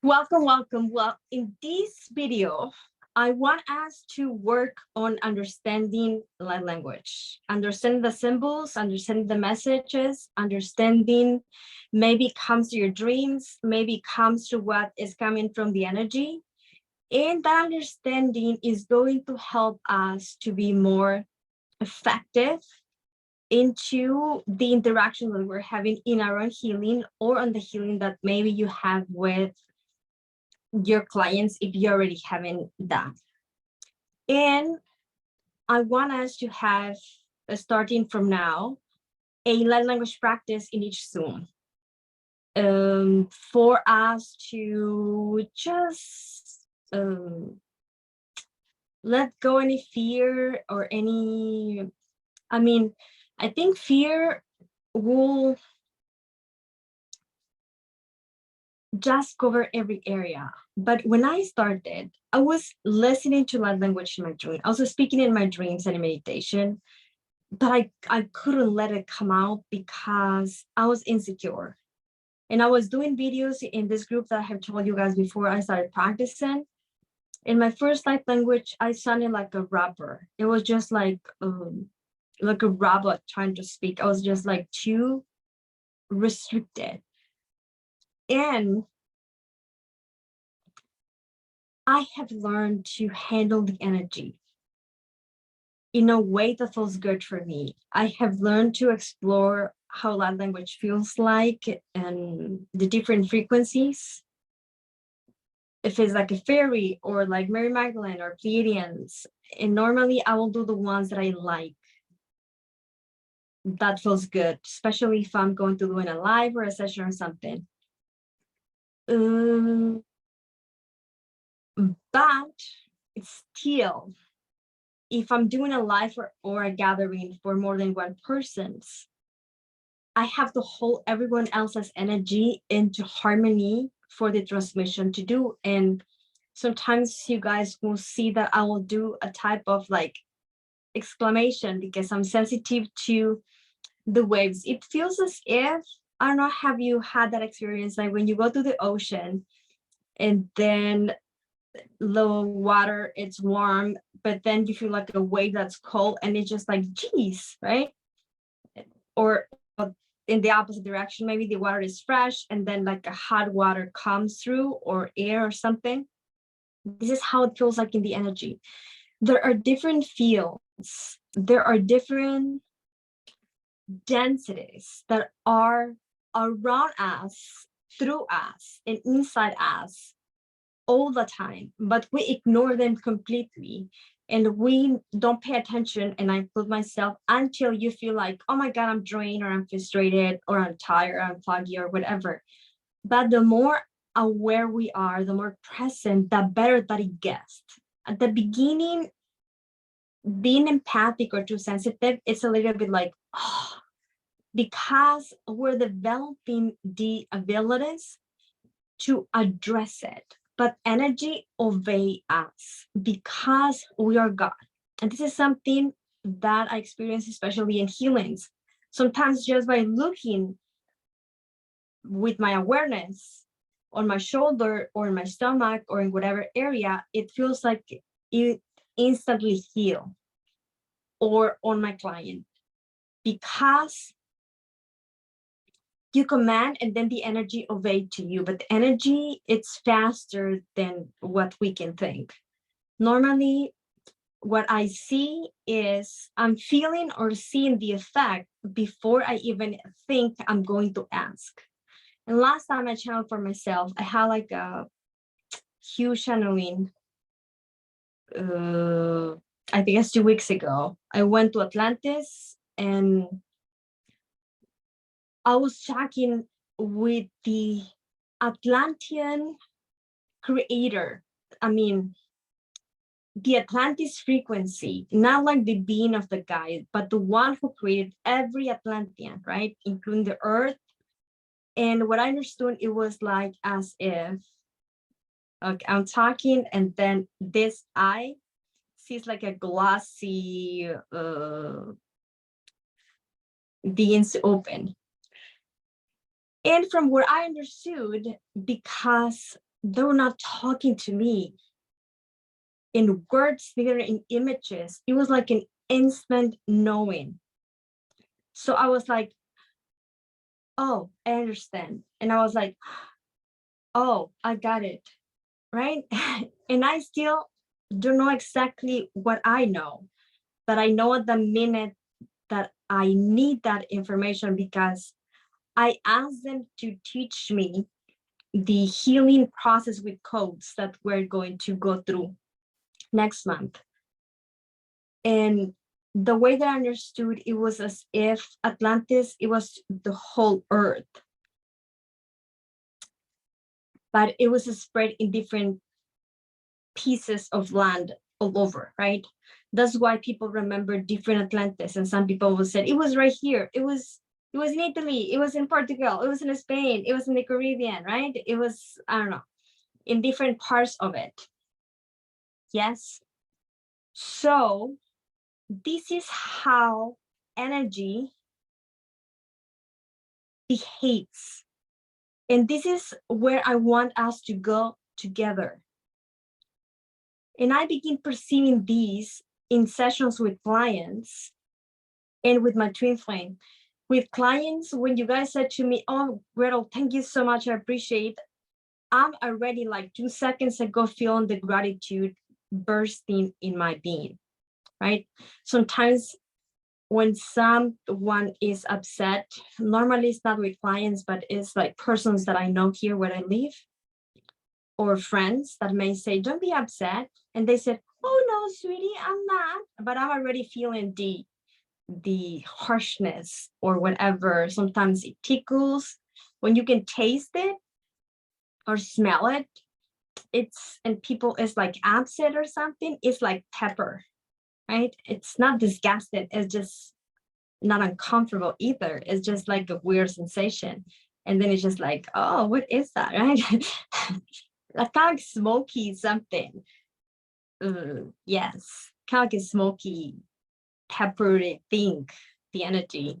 Welcome, welcome. Well, in this video, I want us to work on understanding light language, understanding the symbols, understanding the messages, understanding maybe comes to your dreams, maybe comes to what is coming from the energy. And that understanding is going to help us to be more effective into the interaction that we're having in our own healing or on the healing that maybe you have with your clients if you already haven't done. And I want us to have, starting from now, a light language practice in each Zoom for us to just let go any fear or any, I think fear will just cover every area. But when I started, I was listening to light language in my dream. I was speaking in my dreams and in meditation, but I couldn't let it come out because I was insecure. And I was doing videos in this group that I have told you guys before I started practicing. In my first light language, I sounded like a rapper. It was just like a robot trying to speak. I was just like too restricted. And I have learned to handle the energy in a way that feels good for me. I have learned to explore how light language feels like and the different frequencies. If it's like a fairy or like Mary Magdalene or Pleiadians, and normally I will do the ones that I like. That feels good, especially if I'm going to do in a live or a session or something. But it's still, if I'm doing a live or a gathering for more than one person's, I have to hold everyone else's energy into harmony for the transmission to do. And sometimes you guys will see that I will do a type of like exclamation because I'm sensitive to the waves. It feels as if, I don't know, have you had that experience? Like when you go to the ocean and then the water, it's warm, but then you feel like a wave that's cold and it's just like, geez, right? Or in the opposite direction, maybe the water is fresh and then like a hot water comes through or air or something. This is how it feels like in the energy. There are different fields. There are different densities that are around us, through us, and inside us all the time, but we ignore them completely and we don't pay attention, and I include myself, until you feel like, oh my God, I'm drained or I'm frustrated or I'm tired or I'm foggy or whatever. But the more aware we are, the more present, the better that it gets. At the beginning, being empathic or too sensitive, it's a little bit like, oh, because we're developing the abilities to address it. But energy obey us because we are God. And this is something that I experience, especially in healings. Sometimes just by looking with my awareness on my shoulder or in my stomach or in whatever area, it feels like it instantly heal, or on my client, because you command and then the energy obey to you. But the energy, it's faster than what we can think. Normally, what I see is I'm feeling or seeing the effect before I even think I'm going to ask. And last time I channeled for myself, I had like a huge channeling. I think it's 2 weeks ago. I went to Atlantis and I was talking with the Atlantean creator. The Atlantis frequency, not like the being of the guy, but the one who created every Atlantean, right? Including the earth. And what I understood, it was like as if, okay, I'm talking and then this eye sees like a glossy beings open. And from what I understood, because they were not talking to me in words, neither in images, it was like an instant knowing. So I was like, oh, I understand. And I was like, oh, I got it. Right. And I still don't know exactly what I know, but I know at the minute that I need that information, because I asked them to teach me the healing process with codes that we're going to go through next month. And the way that I understood, it was as if Atlantis, it was the whole earth, but it was spread in different pieces of land all over, right? That's why people remember different Atlantis, and some people will say it was right here, it was in Italy, it was in Portugal, it was in Spain, it was in the Caribbean, right? It was, I don't know, in different parts of it. Yes. So this is how energy behaves. And this is where I want us to go together. And I begin perceiving these in sessions with clients and with my twin flame. With clients, when you guys said to me, oh, Gretel, thank you so much, I appreciate, I'm already like 2 seconds ago feeling the gratitude bursting in my being, right? Sometimes when someone is upset, normally it's not with clients, but it's like persons that I know here where I live, or friends that may say, don't be upset. And they said, oh no, sweetie, I'm not. But I'm already feeling the harshness or whatever. Sometimes it tickles. When you can taste it or smell it, and people is like upset or something, it's like pepper, right? It's not disgusting. It's just not uncomfortable either. It's just like a weird sensation. And then it's just like, oh, what is that, right? Like kind of smoky something. Yes, kind of like a smoky, peppery thing, the energy.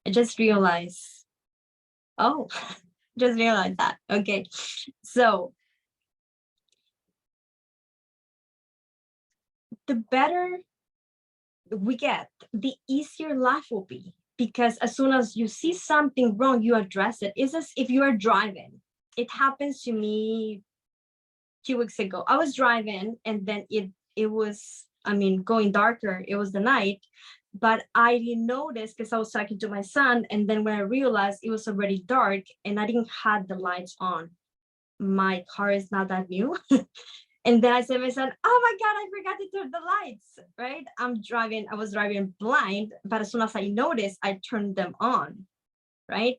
I just realized, oh, just realized that. Okay, so the better we get, the easier life will be. Because as soon as you see something wrong, you address it. It's as if you are driving. It happens to me 2 weeks ago. I was driving, and then it was, I mean, going darker. It was the night, but I didn't notice because I was talking to my son. And then when I realized, it was already dark and I didn't have the lights on. My car is not that new. And then I said to my son, oh my God, I forgot to turn the lights, right? I was driving blind, but as soon as I noticed, I turned them on, right?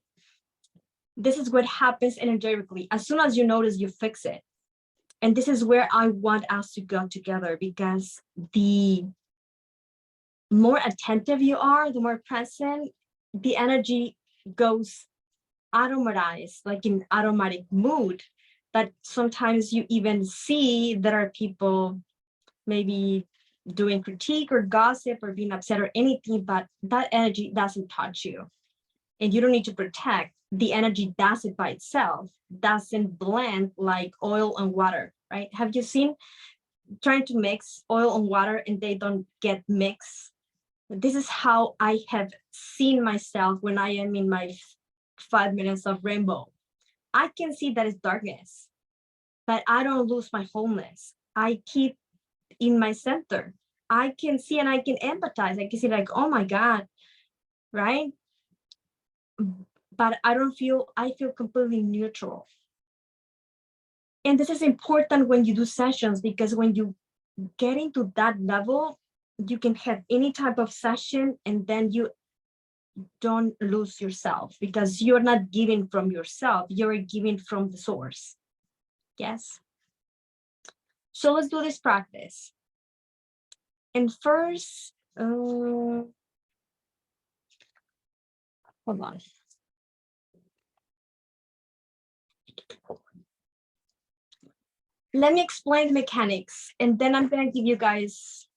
This is what happens energetically. As soon as you notice, you fix it. And this is where I want us to go together, because the more attentive you are, the more present, the energy goes automatized, like in automatic mood, that sometimes you even see there are people maybe doing critique or gossip or being upset or anything, but that energy doesn't touch you. And you don't need to protect. The energy does it by itself, doesn't blend like oil and water, right? Have you seen trying to mix oil and water and they don't get mixed? This is how I have seen myself when I am in my 5 minutes of rainbow. I can see that it's darkness, but I don't lose my wholeness. I keep in my center. I can see and I can empathize. I can see like, oh my God, right? But I feel completely neutral. And this is important when you do sessions, because when you get into that level, you can have any type of session and then you don't lose yourself, because you're not giving from yourself, you're giving from the source. Yes. So let's do this practice. And first, hold on. Let me explain the mechanics, and then I'm going to give you guys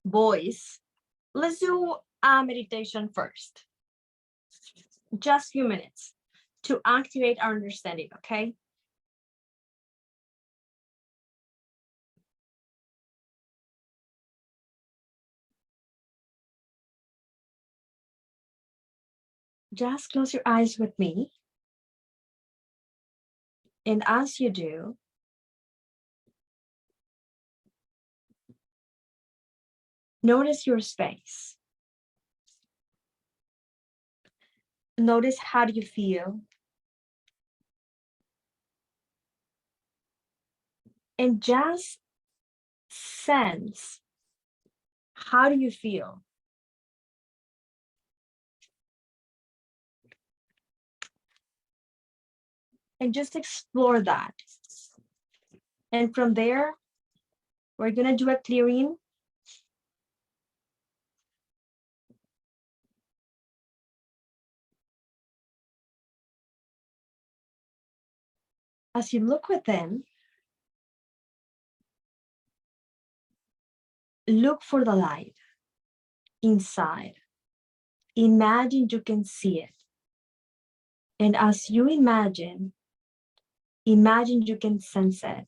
voice. Let's do a meditation first. Just a few minutes. to activate our understanding, okay? Just close your eyes with me. And as you do, notice your space. Notice how do you feel. And just sense, how do you feel? And just explore that. And from there, we're gonna do a clearing. As you look within, look for the light inside. Imagine you can see it. And as you imagine you can sense it.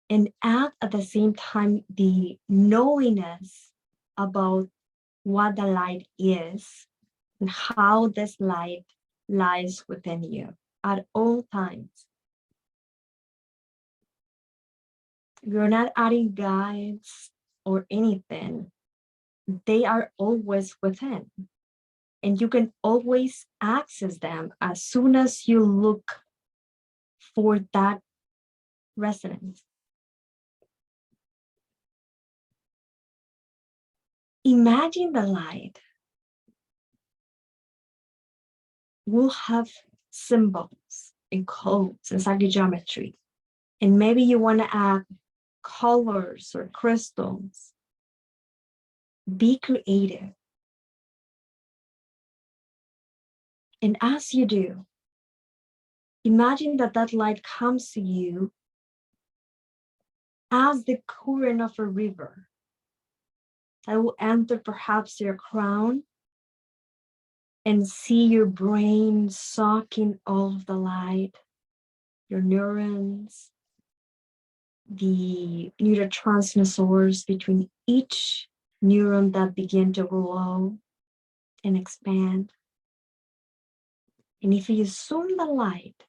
And add at the same time the knowingness about what the light is and how this light lies within you at all times. You're not adding guides or anything. They are always within. And you can always access them as soon as you look for that resonance. Imagine the light will have symbols and codes and sacred geometry. And maybe you want to add colors or crystals. Be creative. And as you do, imagine that that light comes to you as the current of a river that will enter perhaps your crown and see your brain sucking all of the light, your neurons, the neurotransmitters between each neuron that begin to glow and expand. And if you zoom the light,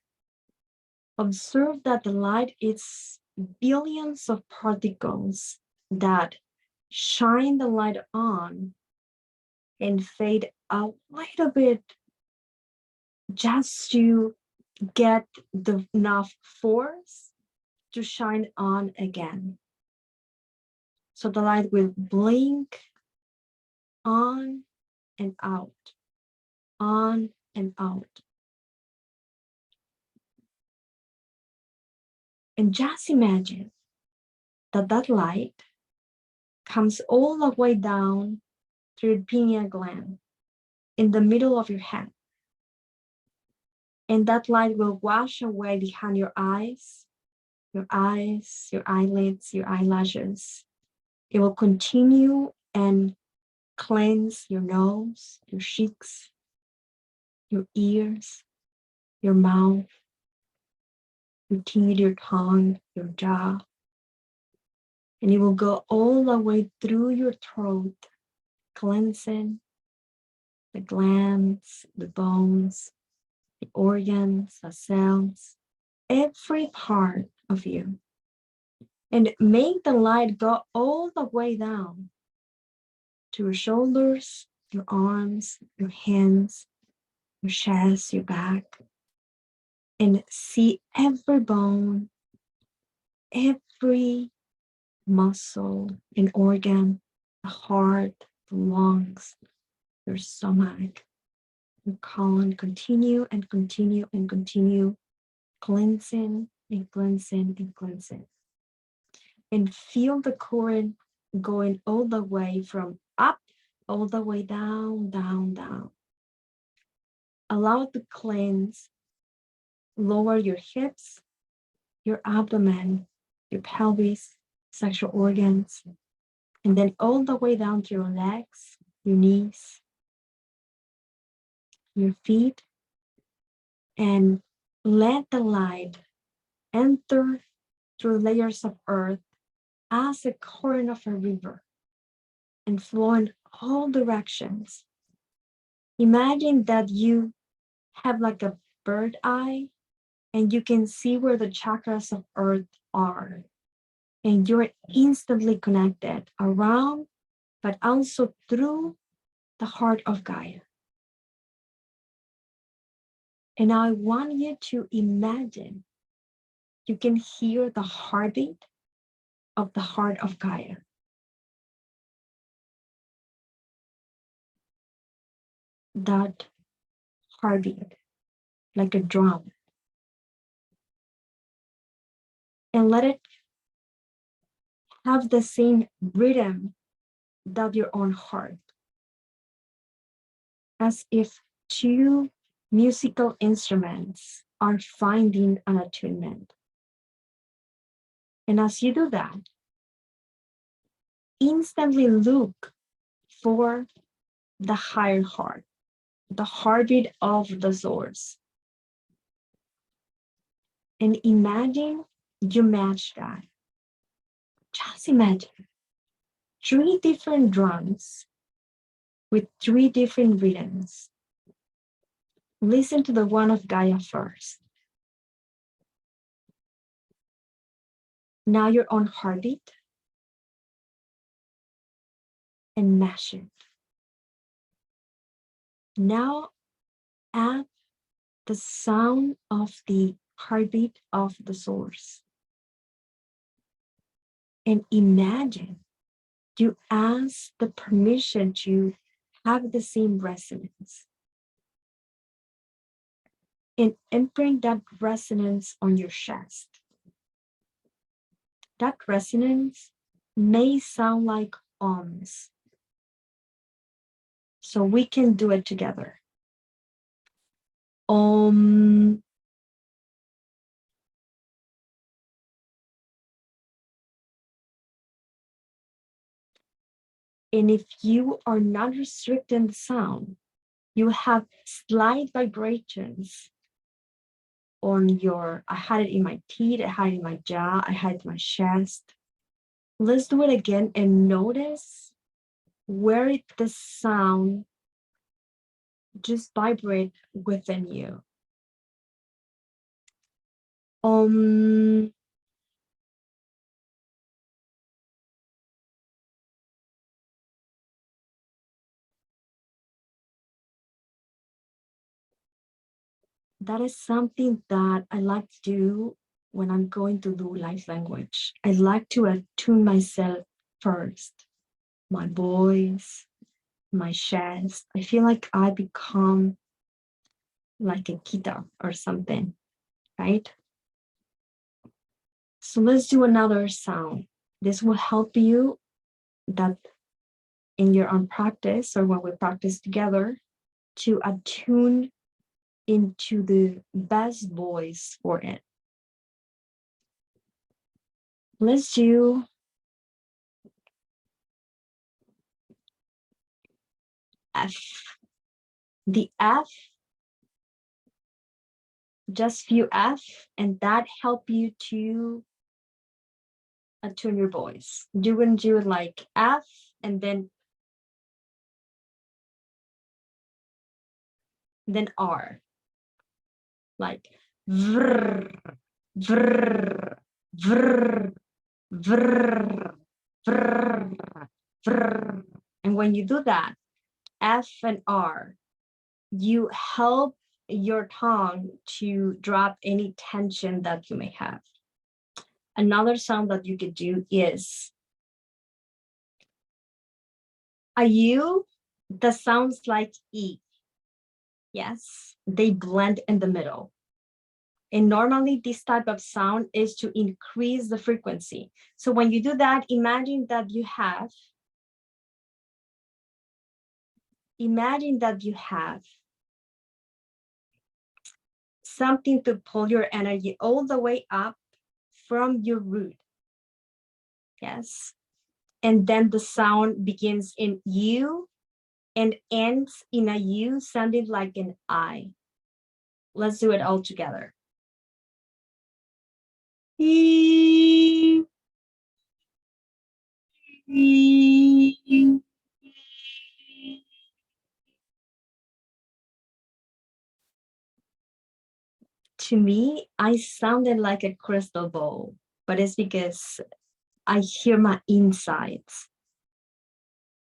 observe that the light is billions of particles that shine the light on and fade a little bit just to get enough force to shine on again. So the light will blink on and out, on and out. And just imagine that that light comes all the way down to your pineal gland in the middle of your head. And that light will wash away behind your eyes, your eyelids, your eyelashes. It will continue and cleanse your nose, your cheeks, your ears, your mouth, your teeth, your tongue, your jaw. And it will go all the way through your throat, cleansing the glands, the bones, the organs, the cells, every part of you. And make the light go all the way down to your shoulders, your arms, your hands, your chest, your back, and see every bone, every muscle and organ, the heart, the lungs, your stomach, your colon. Continue and continue and continue cleansing and cleansing and cleansing. And feel the current going all the way from up, all the way down, down, down. Allow it to cleanse. Lower your hips, your abdomen, your pelvis, sexual organs, and then all the way down to your legs, your knees, your feet, and let the light enter through layers of earth as a current of a river and flow in all directions. Imagine that you have like a bird eye and you can see where the chakras of earth are. And you're instantly connected around, but also through the heart of Gaia. And I want you to imagine you can hear the heartbeat of the heart of Gaia. That heartbeat, like a drum. And let it have the same rhythm that your own heart, as if two musical instruments are finding an attunement. And as you do that, instantly look for the higher heart, the heartbeat of the source. And imagine you match that. Just imagine 3 different drums with 3 different rhythms. Listen to the one of Gaia first. Now your own heartbeat and match it. Now add the sound of the heartbeat of the source. And imagine you ask the permission to have the same resonance. And imprint that resonance on your chest. That resonance may sound like ohms. So we can do it together. Om. And if you are not restricting the sound, you have slight vibrations on your, I had it in my teeth, I had it in my jaw, I had it in my chest. Let's do it again and notice where the sound just vibrate within you. That is something that I like to do when I'm going to do light language. I like to attune myself first, my voice, my chest. I feel like I become like a guitar or something, right? So let's do another sound. This will help you that in your own practice or when we practice together to attune into the best voice for it. Let's do F. The F, just few F, and that help you to attune your voice. You can do like F and then R, like vrr, vrr, vrr, vrr, vrr, vrr. And when you do that, F and R, you help your tongue to drop any tension that you may have. Another sound that you could do is a U that sounds like E. Yes, they blend in the middle. And normally this type of sound is to increase the frequency. So when you do that, imagine that you have something to pull your energy all the way up from your root. Yes. And then the sound begins in U and ends in a U, sounding like an I. Let's do it all together. To me, I sounded like a crystal ball, but it's because I hear my insides.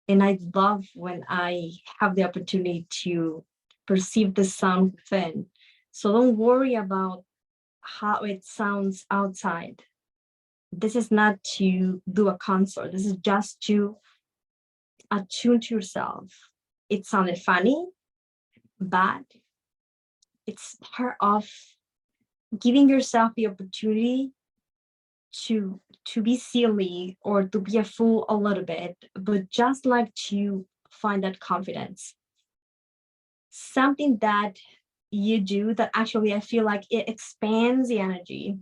And I love when I have the opportunity to perceive the sound within. So don't worry about how it sounds outside. This is not to do a concert. This is just to attune to yourself. It sounded funny, but it's part of giving yourself the opportunity to be silly or to be a fool a little bit, but just like to find that confidence. Something that you do that actually I feel like it expands the energy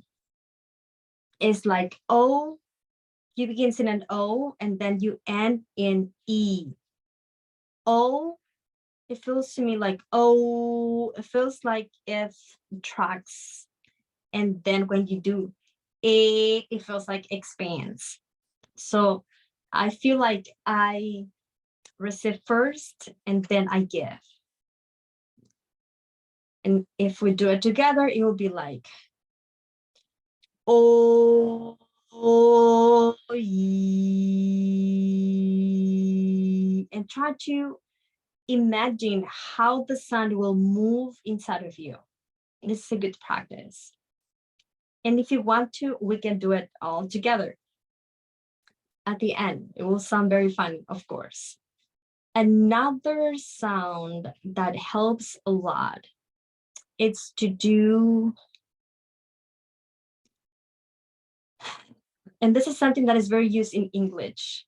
is like O, you begin in an O and then you end in E. O, it feels to me like O, it feels like if tracks. And then when you do A, it feels like expands. So I feel like I receive first and then I give. And if we do it together, it will be like, oh, and try to imagine how the sound will move inside of you. This is a good practice. And if you want to, we can do it all together. At the end, it will sound very fun, of course. Another sound that helps a lot, it's to do, and this is something that is very used in English.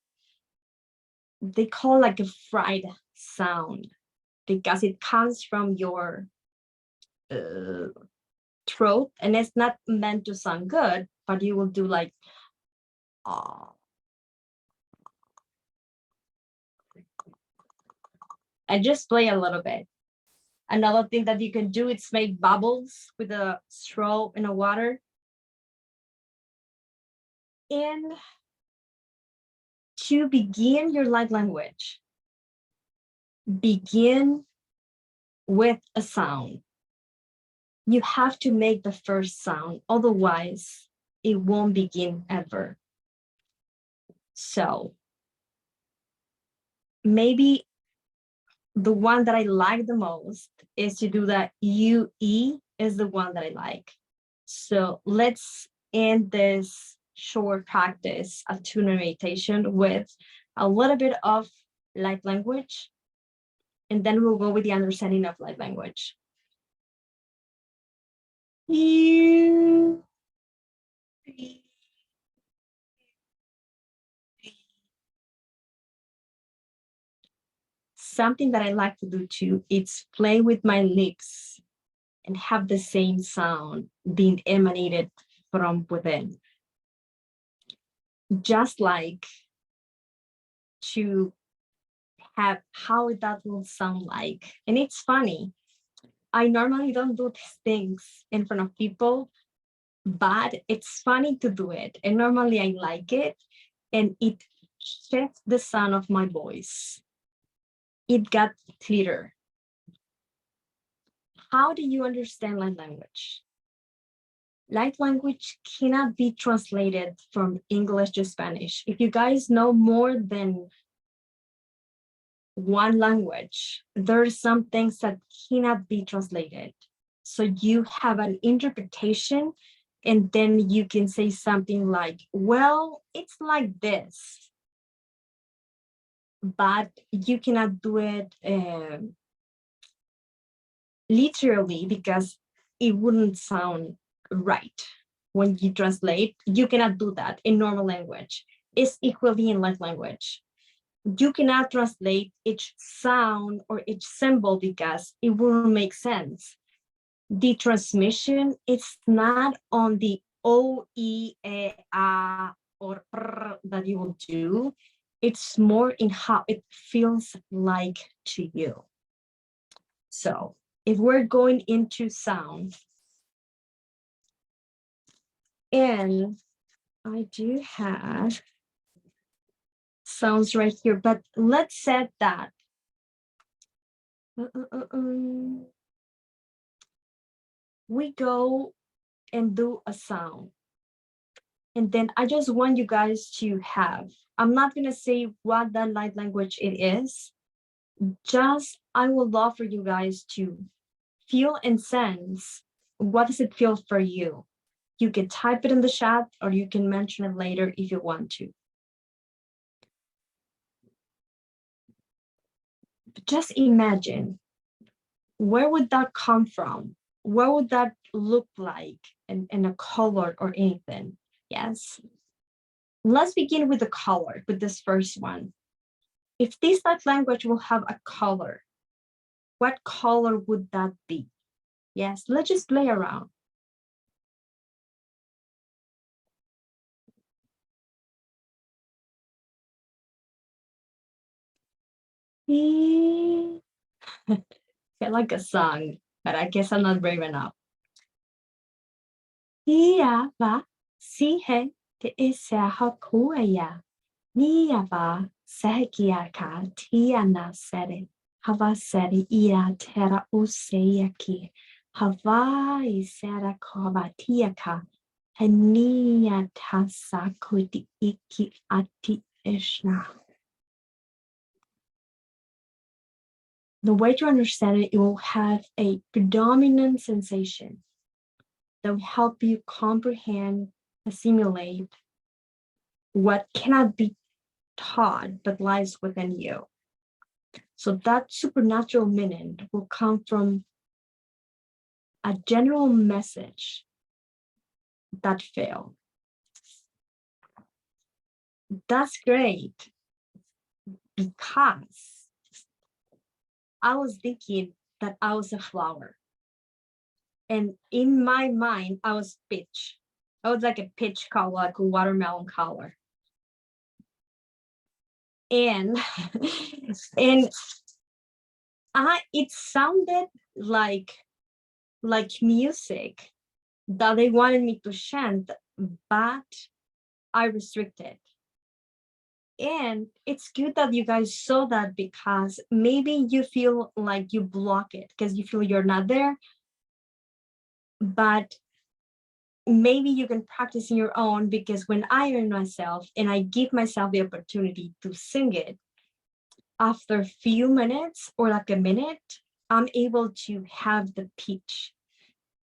They call like a fried sound because it comes from your throat, and it's not meant to sound good, but you will do like, and just play a little bit. Another thing that you can do is make bubbles with a straw in the water. And to begin your light language, begin with a sound. You have to make the first sound, otherwise it won't begin ever. So maybe the one that I like the most is to do that UE is the one that I like. So let's end this short practice of tuner meditation with a little bit of light language, and then we'll go with the understanding of light language. Something that I like to do too, it's play with my lips and have the same sound being emanated from within. Just like to have how that will sound like. And it's funny. I normally don't do these things in front of people, but it's funny to do it. And normally I like it, and it shifts the sound of my voice. It got clearer. How do you understand light language? Light language cannot be translated from English to Spanish. If you guys know more than one language, there are some things that cannot be translated. So you have an interpretation, and then you can say something like, well, it's like this, but you cannot do it literally because it wouldn't sound right. When you translate, you cannot do that in normal language. It's equally in light language. You cannot translate each sound or each symbol because it wouldn't make sense. The transmission is not on the O, E, E, A, or R that you will do. It's more in how it feels like to you. So if we're going into sound, and I do have sounds right here, but let's set that. We go and do a sound. And then I just want you guys to have, I'm not going to say what that light language it is. Just, I would love for you guys to feel and sense, what does it feel for you? You can type it in the chat or you can mention it later if you want to. But just imagine, where would that come from? What would that look like in a color or anything? Yes. Let's begin with the color, with this first one. If this light language will have a color, what color would that be? Yes, let's just play around. I feel like a song, but I guess I'm not brave enough. Ia va si he te isa hakuaya. Nia va sekia ka tiana sere. Hava sere ia terra useyaki. Hawaii sera kovatiaka. Hania tasa kuti iki ati ishna. The way to understand it, it will have a predominant sensation that will help you comprehend, assimilate what cannot be taught but lies within you. So that supernatural meaning will come from a general message that failed. That's great, because I was thinking that I was a flower. And in my mind, I was peach. I was like a peach color, like a watermelon color. And and it sounded like music that they wanted me to chant, but I restricted. And it's good that you guys saw that, because maybe you feel like you block it because you feel you're not there, but maybe you can practice in your own, because when I earn myself and I give myself the opportunity to sing it, after a few minutes or like a minute, I'm able to have the pitch.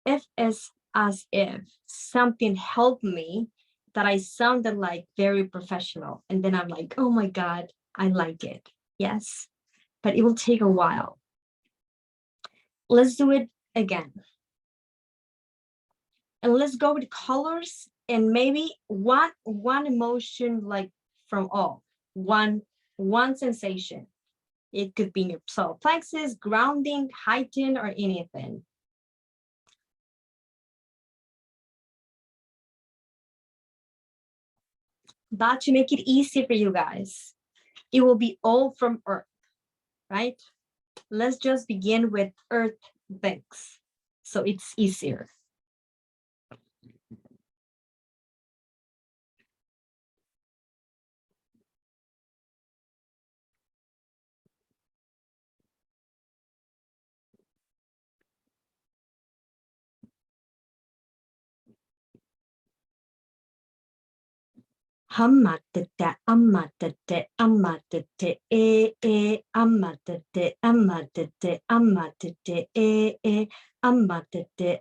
If it's as if something helped me, that I sounded like very professional. And then I'm like, oh my God, I like it. Yes, but it will take a while. Let's do it again. And let's go with colors, and maybe one emotion, like from all, one sensation. It could be your solar plexus, grounding, heighten, or anything. But to make it easy for you guys, it will be all from Earth, right? Let's just begin with Earth things, so it's easier. Hammatete, ammatete, ammatete, ammatete, ammatete, ammatete, ammatete, ammatete,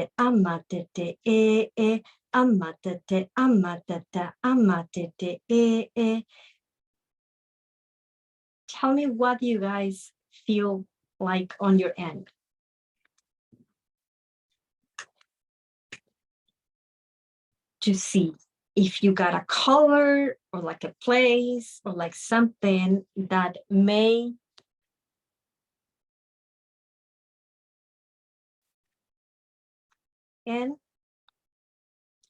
ammatete, ammatete, ammatete, ammatete, Tell me what you guys feel like on your end. To see if you got a color or like a place or like something that may and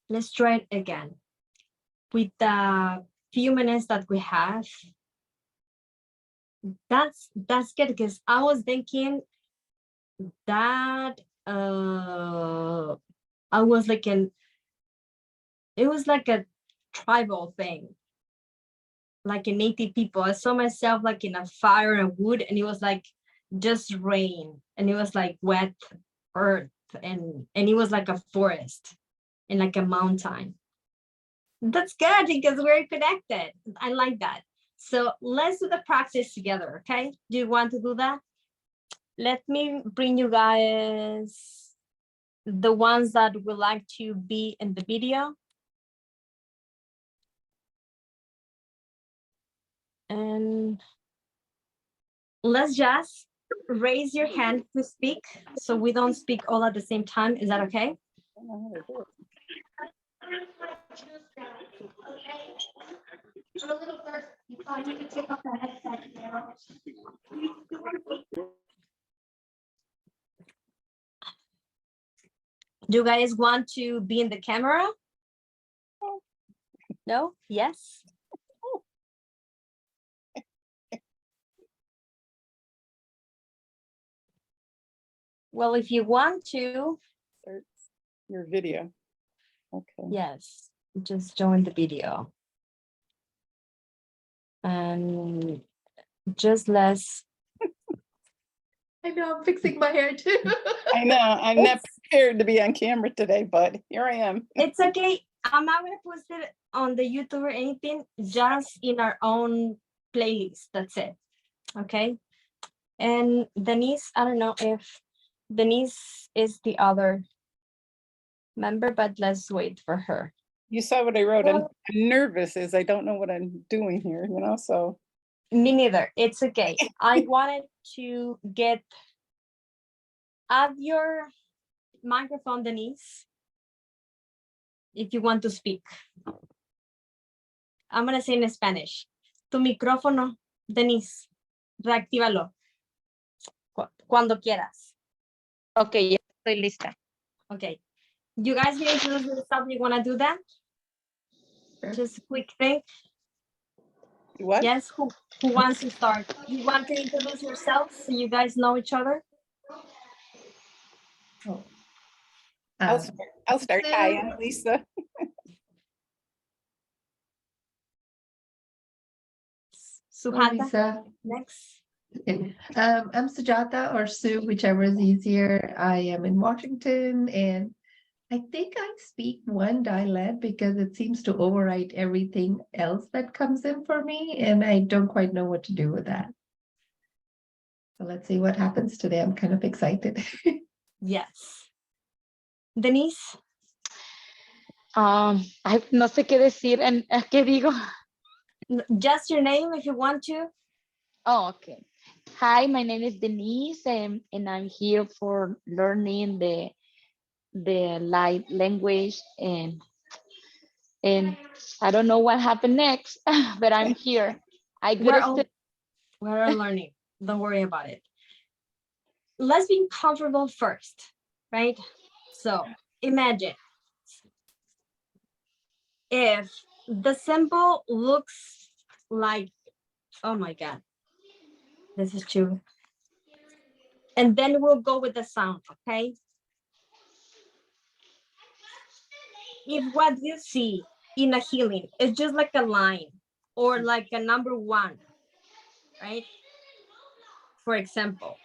let's try it again with the few minutes that we have. That's good, because I was thinking that I was like it was like a tribal thing, like a native people. I saw myself like in a fire and wood, and it was like just rain, and it was like wet earth, and it was like a forest and like a mountain. That's good because we're connected. I like that. So let's do the practice together, okay? Do you want to do that? Let me bring you guys the ones that would like to be in the video. And let's just raise your hand to speak so we don't speak all at the same time. Is that okay? Do you guys want to be in the camera? No? Yes? Well, if you want to. Start your video. Okay. Yes, just join the video. And just let's. I know, I'm fixing my hair too. I know, I'm not prepared to be on camera today, but here I am. It's okay. I'm not going to post it on the YouTube or anything, just in our own playlist. That's it. Okay. And Denise, I don't know if Denise is the other member, but let's wait for her. You saw what I wrote. I'm nervous as I don't know what I'm doing here, you know, so. Me neither. It's okay. I wanted to add your microphone, Denise, if you want to speak. I'm going to say in Spanish. Tu micrófono, Denise, reactívalo. Cuando quieras. Okay, ya estoy lista. Okay. You guys can introduce yourself. You want to do that? Sure. Just a quick thing. What? Yes, who wants to start? You want to introduce yourself so you guys know each other? Oh. I'll start. Hi, I'm Lisa. Sujata, Lisa. next. I'm Sujata or Sue, whichever is easier. I am in Washington, and I think I speak one dialect because it seems to override everything else that comes in for me, and I don't quite know what to do with that. So let's see what happens today. I'm kind of excited. Yes. Denise? Ay, no sé qué decir. ¿Qué digo? Just your name if you want to. Oh, okay. Hi, my name is Denise, and I'm here for learning the light language, and I don't know what happened next, but I'm here. We're all learning. Don't worry about it. Let's be comfortable first, right? So imagine if the symbol looks like, oh my God, this is true. And then we'll go with the sound, okay? If what you see in a healing is just like a line or like a number one, right? For example.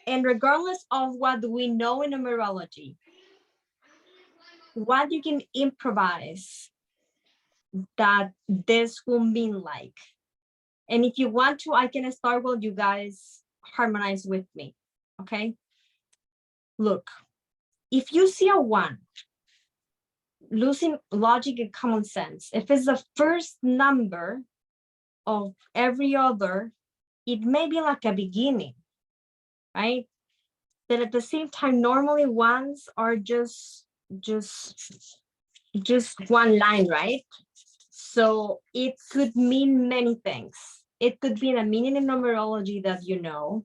And regardless of what we know in numerology, what you can improvise that this will mean like. And if you want to, I can start while you guys harmonize with me, okay? Look, if you see a one, losing logic and common sense, if it's the first number of every other, it may be like a beginning, right? But at the same time, normally ones are just one line, right? So it could mean many things. It could be a meaning in numerology that you know,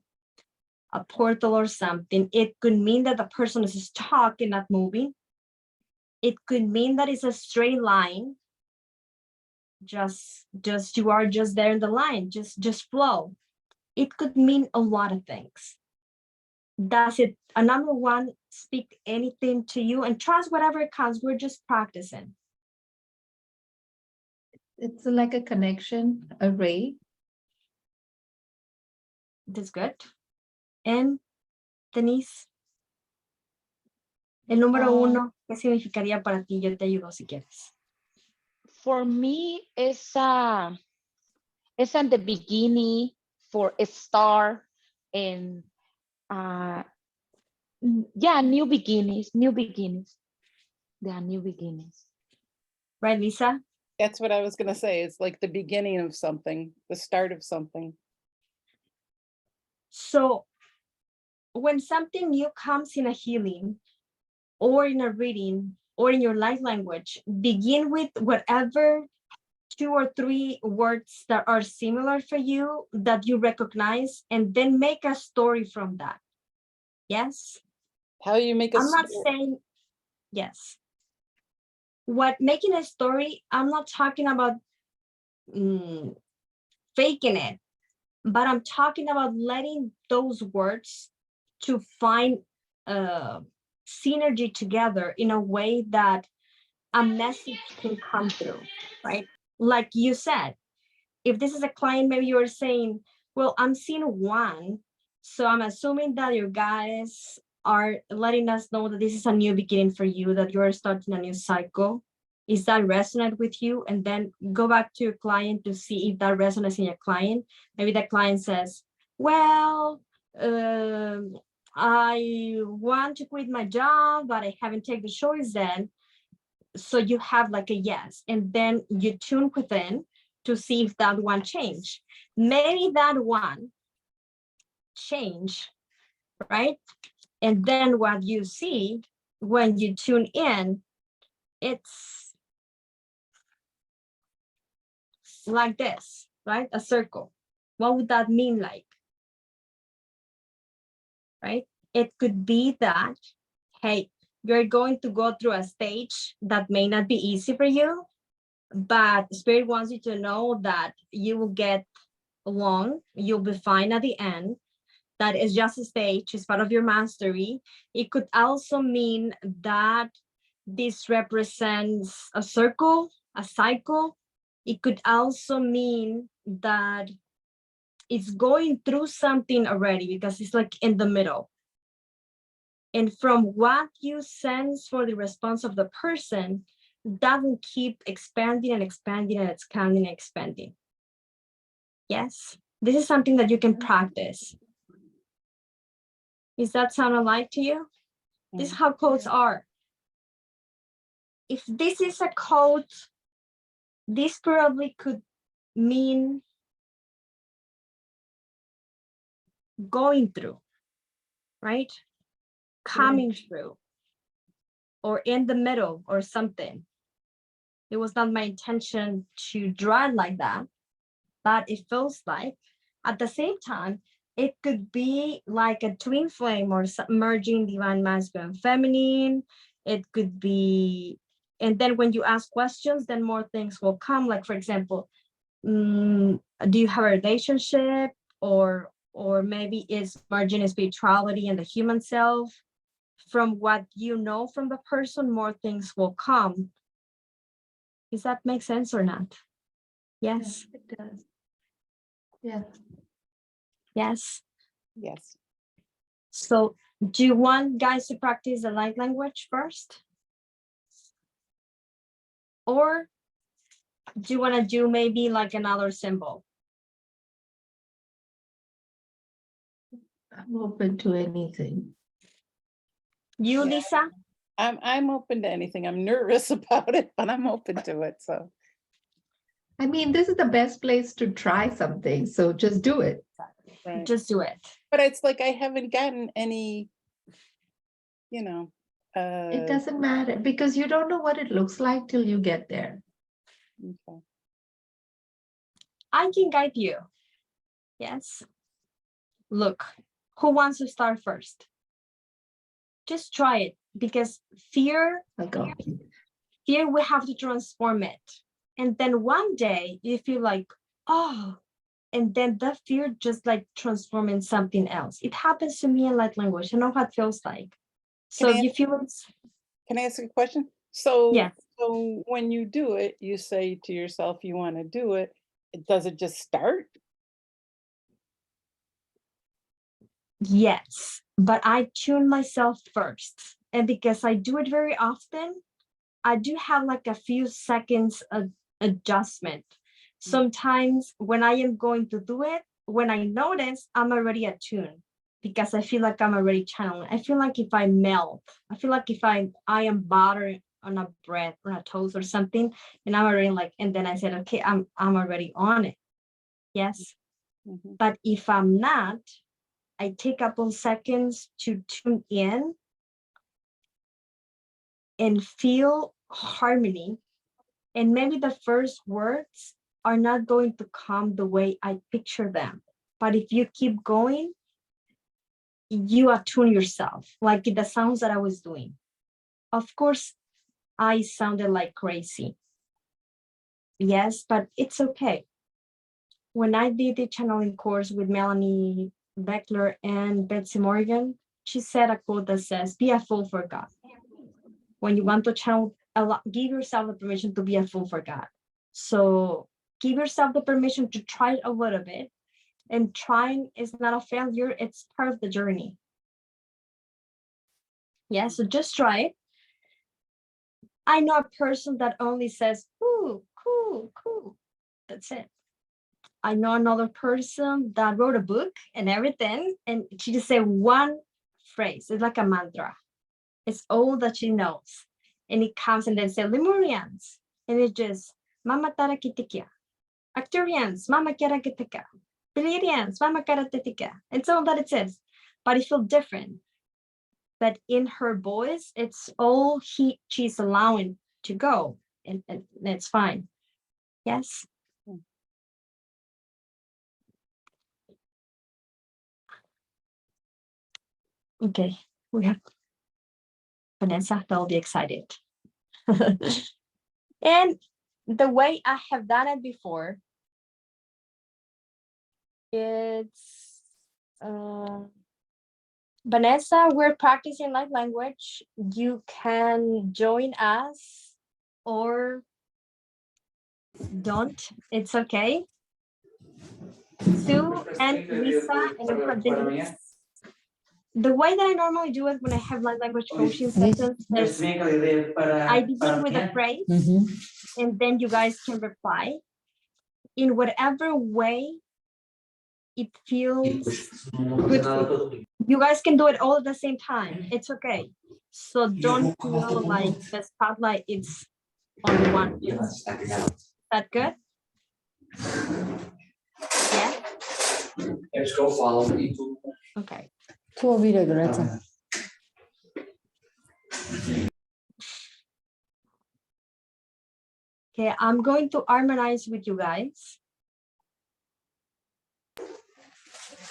a portal or something. It could mean that the person is stuck and not moving. It could mean that it's a straight line. Just you are just there in the line, just flow. It could mean a lot of things. Does it, a number one, speak anything to you? And trust whatever comes, we're just practicing. It's like a connection, a ray. That's good. And Denise, el número uno, ¿qué significaría para ti? Yo te ayudo si quieres. For me, it's at the beginning for a start and yeah, new beginnings. There are new beginnings. Right, Lisa? That's what I was gonna say. It's like the beginning of something, the start of something. So when something new comes in a healing or in a reading or in your life language, begin with whatever 2 or 3 words that are similar for you that you recognize, and then make a story from that. Yes? How you make a I'm not story. saying yes. What making a story, I'm not talking about faking it, but I'm talking about letting those words to find synergy together in a way that a message can come through, right? Like you said, if this is a client, maybe you're saying, well, I'm seeing 1, so I'm assuming that your guys are letting us know that this is a new beginning for you, that you're starting a new cycle. Is that resonate with you? And then go back to your client to see if that resonates in your client. Maybe the client says, well, I want to quit my job, but I haven't taken the choice then. So you have like a yes, and then you tune within to see if that one change. Maybe that one change, right? And then what you see when you tune in, it's like this, right? A circle. What would that mean like? Right? It could be that, hey, you're going to go through a stage that may not be easy for you, but Spirit wants you to know that you will get along, you'll be fine at the end. That is just a stage, it's part of your mastery. It could also mean that this represents a circle, a cycle. It could also mean that it's going through something already because it's like in the middle. And from what you sense for the response of the person, that will keep expanding and expanding and expanding and expanding. Yes, this is something that you can practice. Is that sound alike to you? This is how codes are. If this is a code, this probably could mean going through, right? Coming through, or in the middle or something. It was not my intention to draw it like that, but it feels like. At the same time, it could be like a twin flame or merging divine masculine and feminine. It could be, and then when you ask questions, then more things will come. Like, for example, do you have a relationship, or maybe it's merging spirituality and the human self? From what you know from the person, more things will come. Does that make sense or not? Yes. Yeah, it does. Yeah. Yes. Yes. So do you want guys to practice the light language first? Or do you want to do maybe like another symbol? I'm open to anything. You, Yeah. Lisa? I'm open to anything. I'm nervous about it, but I'm open to it. So I mean, this is the best place to try something, so just do it. right. Just do it. But it's like I haven't gotten any, you know, It doesn't matter because you don't know what it looks like till you get there. okay. I can guide you. Yes. Look, who wants to start first? Just try it, because fear, Like, oh, we have to transform it. And then one day you feel like, oh, and then the fear just like transform in something else. It happens to me in light language. I know how it feels like. So if you feel it's, Can I ask a question? So, yeah, so when you do it, you say to yourself, you want to do it. Does it just start? yes, but I tune myself first. And because I do it very often, I do have like a few seconds of adjustment. Sometimes when I am going to do it, when I notice, I'm already attuned because I feel like I'm already channeling. I feel like if I melt, I feel like if I am butter on a bread or a toast or something, and I'm already like, and then I said, okay, I'm already on it. Yes. Mhm. But if I'm not, I take a couple seconds to tune in and feel harmony. And maybe the first words are not going to come the way I picture them. But if you keep going, you attune yourself, like the sounds that I was doing. Of course, I sounded like crazy. Yes, but it's okay. When I did the channeling course with Melanie Beckler and Betsy Morgan, she said a quote that says, be a fool for God. When you want to channel, give yourself the permission to be a fool for God. So give yourself the permission to try it a little bit. And trying is not a failure, it's part of the journey. Yeah, so just try it. I know a person that only says, cool, cool, cool. That's it. I know another person that wrote a book and everything, and she just said one phrase. It's like a mantra. It's all that she knows. And it comes and then say Lemurians. And it just, Mama Tara Kitikia. Arcturians, Mama Kara Kitika. Pleiadians, Mama Kara Titika. It's all that it says. But it feels different. But in her voice, it's all she's allowing to go. And it's fine. Yes. Okay. We have Vanessa, they'll be excited. And the way I have done it before, it's Vanessa, we're practicing light language. You can join us or don't. It's okay. Sue and Lisa and Denise. The way that I normally do it when I have light language coaching sessions is I begin with a phrase and then you guys can reply in whatever way it feels good for you. You guys can do it all at the same time. It's okay. So don't feel like the spotlight is on one. Is that good? Yeah. Let's go follow me. Okay. Tu ouvir, Greta. Okay, I'm going to harmonize with you guys.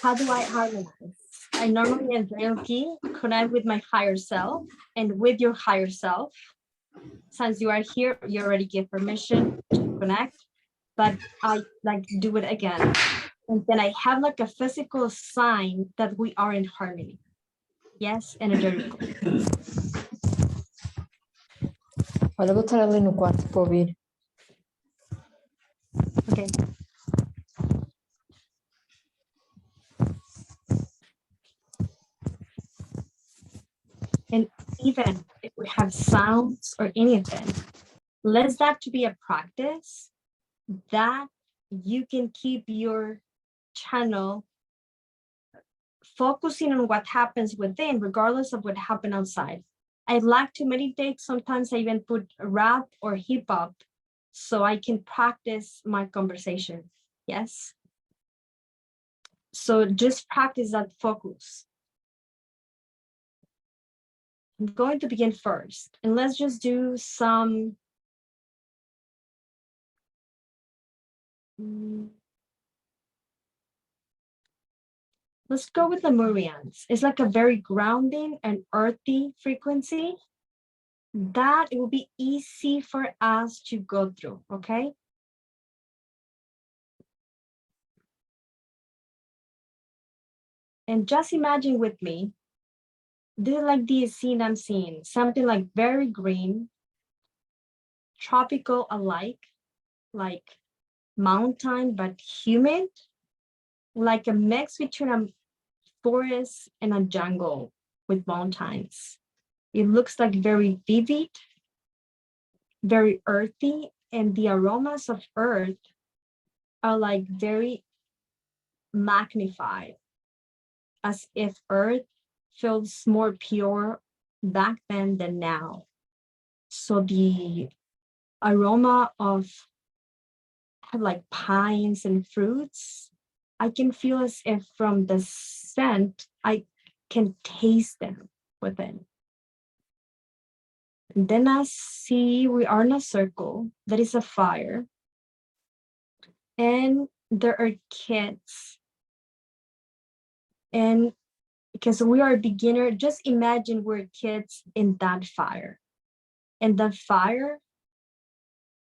How do I harmonize? I normally in Reiki connect with my higher self and with your higher self. Since you are here, you already give permission to connect, but I like do it again. And then I have like a physical sign that we are in harmony. Yes, energetically. Olha, vou estar ali no quarto para ouvir. Okay. And even if we have sounds or anything, let that to be a practice that you can keep your channel focusing on what happens within, regardless of what happened outside. I like to meditate. Sometimes I even put rap or hip hop so I can practice my conversation. Yes. So just practice that focus. I'm going to begin first, and let's just do some let's go with the Lemurians. It's like a very grounding and earthy frequency that it will be easy for us to go through, okay? And just imagine with me, this is like the scene I'm seeing, something like very green, tropical alike, like mountain but humid, like a mix between a forest and a jungle with mountains. It looks like very vivid, very earthy, and the aromas of earth are like very magnified, as if earth feels more pure back then than now. So the aroma of like pines and fruits, I can feel as if from the scent, I can taste them within. And then I see we are in a circle, there is a fire, and there are kids. And because we are a beginner, just imagine we're kids in that fire. And the fire,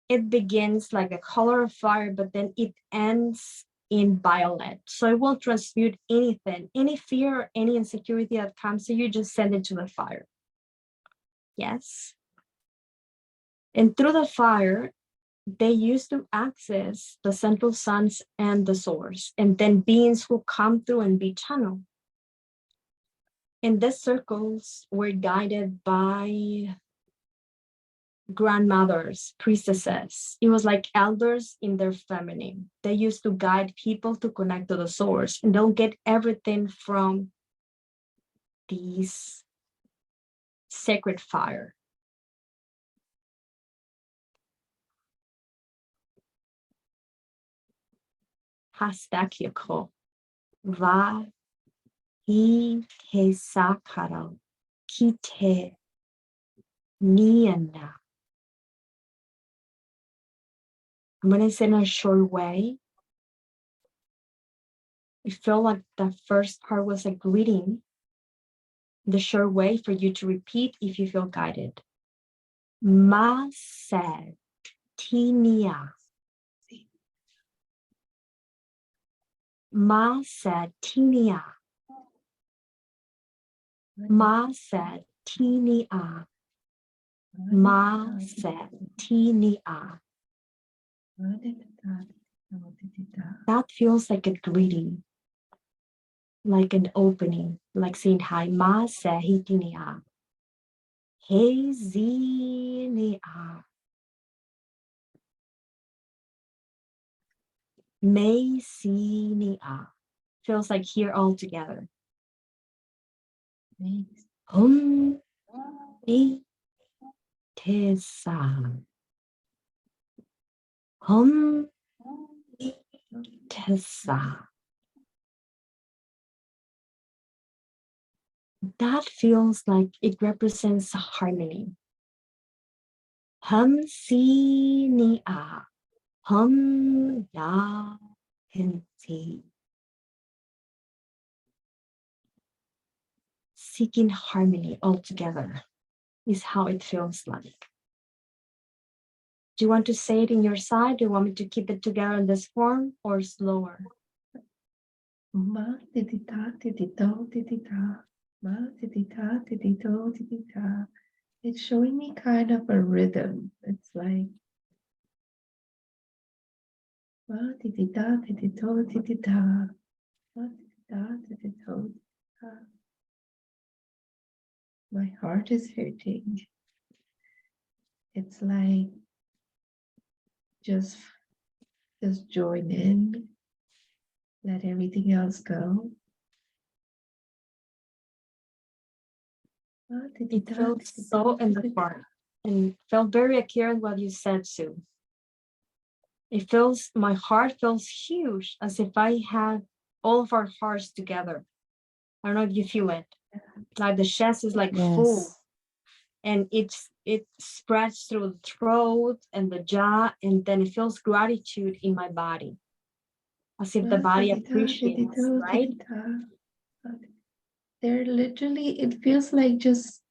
it begins like a color of fire, but then it ends in violet. So it won't transmute anything, any fear, or any insecurity that comes to you, just send it to the fire. Yes. And through the fire, they used to access the central suns and the source, and then beings who come through and be channeled. And these circles were guided by grandmothers, priestesses. It was like elders in their feminine. They used to guide people to connect to the source, and they'll get everything from these sacred fire. Hastakiko va hi te sakara kite niana. I'm going to say in a short way. It felt like the first part was a greeting. The short way for you to repeat if you feel guided. Ma said tinia. Ma said tinia. Ma said tinia. Ma said tinia. That feels like a greeting, like an opening, like saying hi. Ma said tinia. Hey zinia. May sinia. Feels like here all together. Hum ni tesa. Hum ni tesa. That feels like it represents harmony. Hum si ni a. Hum ya and si. Seeking harmony altogether is how it feels like. Do you want to say it in your side? Do you want me to keep it together in this form or slower? Ma titita titito titita. Ma titita titito titita. It's showing me kind of a rhythm. It's like ma titita titito titita. Ma titita titito titita. My heart is hurting. It's like just join in, let everything else go. It felt so in the heart and felt very accurate what you said, Sue. It feels, my heart feels huge, as if I had all of our hearts together. I don't know if you feel it. Like the chest is like full, Yes. and it spreads through the throat and the jaw, and then it feels gratitude in my body, as if the body appreciates, right? They're literally, it feels like just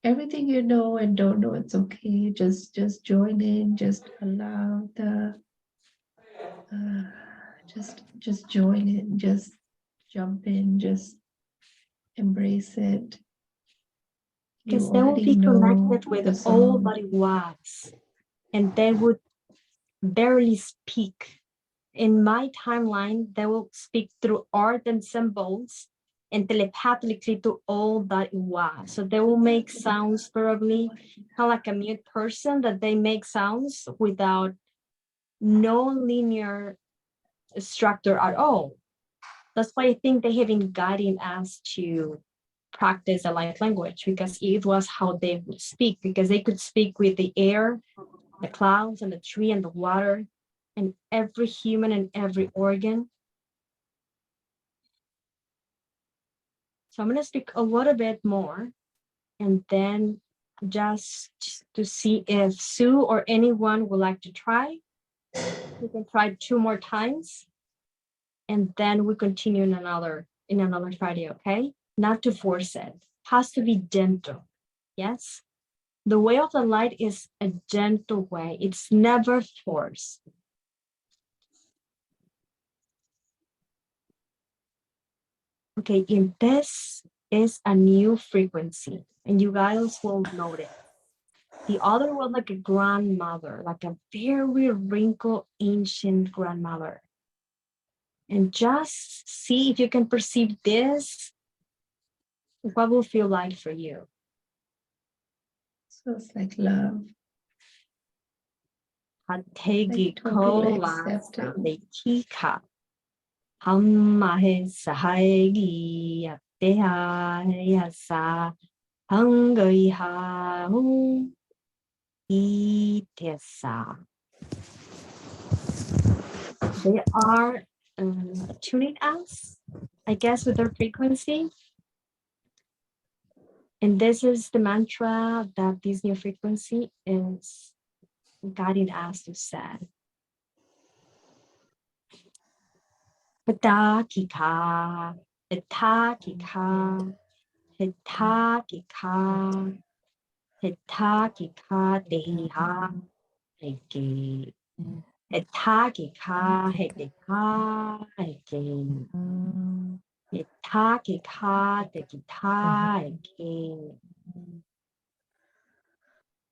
everything you know and don't know, it's okay. Just join in, just allow the, just join in, just jump in, just embrace it. You Because they will already be know connected the with all song. that it was, and they would barely speak. In my timeline, they will speak through art and symbols and telepathically to all that it was. So they will make sounds probably kind of like a mute person, that they make sounds without no linear structure at all. That's why I think they have been guiding us to practice a light language, because it was how they would speak, because they could speak with the air, the clouds, and the tree, and the water, and every human and every organ. So I'm going to speak a little bit more, and then just to see if Sue or anyone would like to try. We can try 2 more times, and then we continue in another Friday, okay? Not to force it. Has to be gentle. Yes? The way of the light is a gentle way. It's never forced. Okay, and this is a new frequency, and you guys will notice. The other was like a grandmother, like a very wrinkled, ancient grandmother. And just see if you can perceive this, what will feel like for you. So it's like love. Hategi total kola acceptance. letika. Hammahe sahagi ateha yasa hangaiha itesa. They are tuning us, I guess, with their frequency. And this is the mantra that this new frequency is guiding us to say. Patakika, patakika, patakika, patakika, deha, heke. Patakika, hekeka, heke. Patakika, dekita, heke.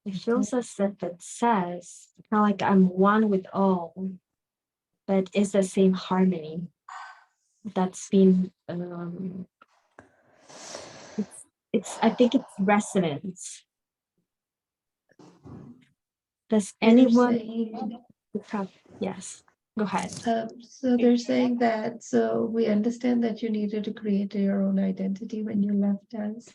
It feels as if it says, kind of like I'm one with all, but it's the same harmony that's been, I think it's resonance. Does They're anyone, saying, yes, go ahead. so they're saying that, so we understand that you needed to create your own identity when you left us.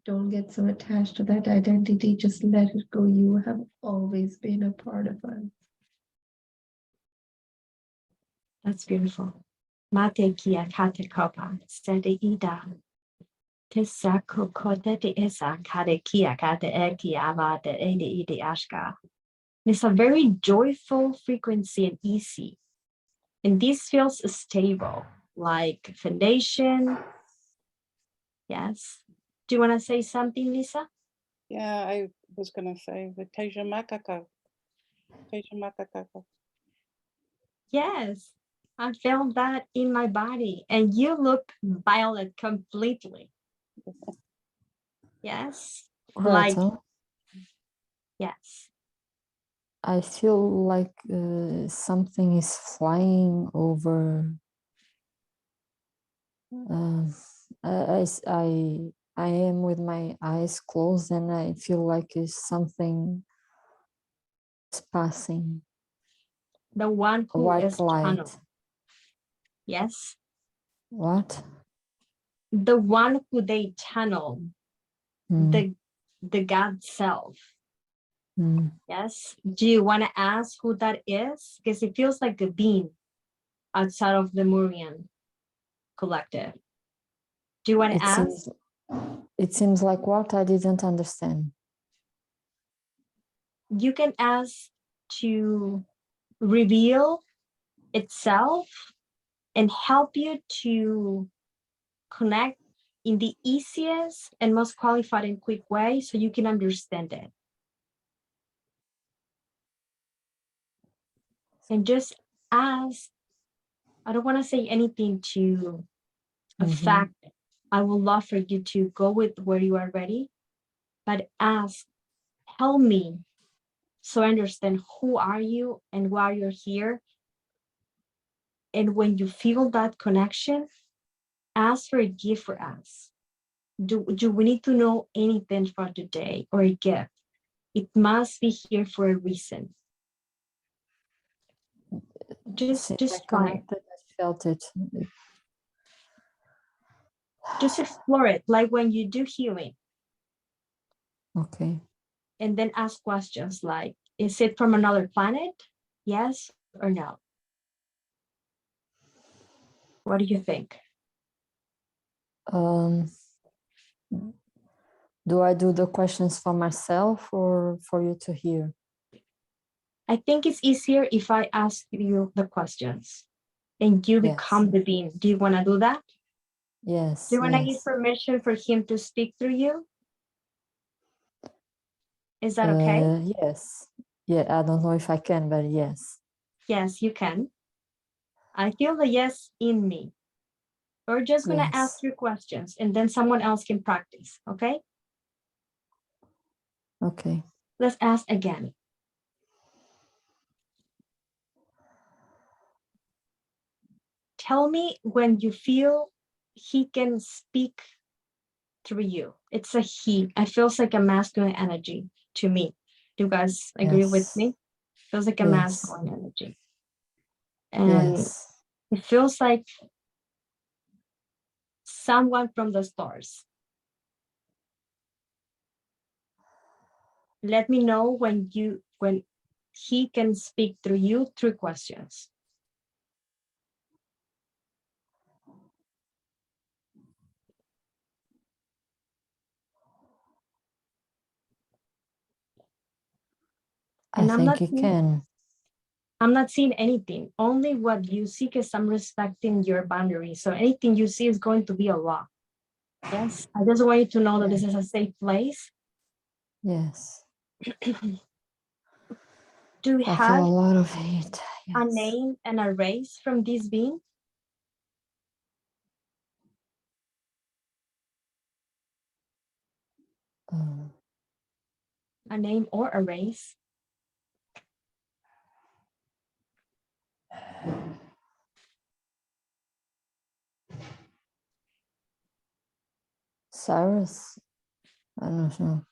Don't get so attached to that identity, just let it go. You have always been a part of us. That's beautiful. Mate kia kate kopa, sede ida. Tisako kote de isa kate kia kate eki ava de ede ide ashka. It's a very joyful frequency and easy. And this feels stable, like foundation. Yes. Do you want to say something, Lisa? Yeah, I was gonna say the Teja Makaka. Yes. I felt that in my body. And you look violet completely. Yes. Like, Greta, yes. I feel like something is flying over. I am with my eyes closed and I feel like it's something is passing. The one A who white is light. channeled. Yes. What? The one who they channel, Mm. the God self. Mm. Yes. Do you want to ask who that is? Because it feels like a being outside of the Murian collective. Do you want to ask? It seems like what? I didn't understand. You can ask to reveal itself and help you to connect in the easiest and most qualified and quick way so you can understand it. And just ask, I don't want to say anything to a Mhm. fact. I would love for you to go with where you are ready, but ask, help me so I understand who are you and why you're here. And when you feel that connection, ask for a gift for us. Do we need to know anything for today or a gift? It must be here for a reason. Since I Just try it. connected, I felt it. Just explore it, like when you do healing, Okay. and then ask questions like, is it from another planet? Yes or no? What do you think? Do I do the questions for myself or for you to hear? I think it's easier if I ask you the questions and you Yes. become the being. Do you want to do that? Yes. Do you want to give Yes. permission for him to speak through you? Is that okay? Yes. Yeah, I don't know if I can, but yes. Yes, you can. I feel the yes in me. We're just going to ask Yes. you questions and then someone else can practice, okay? Okay. Let's ask again. Tell me when you feel he can speak through you. It's a he. It feels like a masculine energy to me. Do you guys agree with Yes. me? Feels like a Yes. masculine energy. And Yes. it feels like someone from the stars. Let me know when he can speak through you through questions. I think you can. I'm not seeing anything. Only what you see, because I'm respecting your boundaries. So anything you see is going to be a law. Yes. I just want you to know that this is a safe place. Yes. Do we I feel have a lot of heat. a Yes. name and a race from this being? Um, A name or a race? Cyrus? I don't know.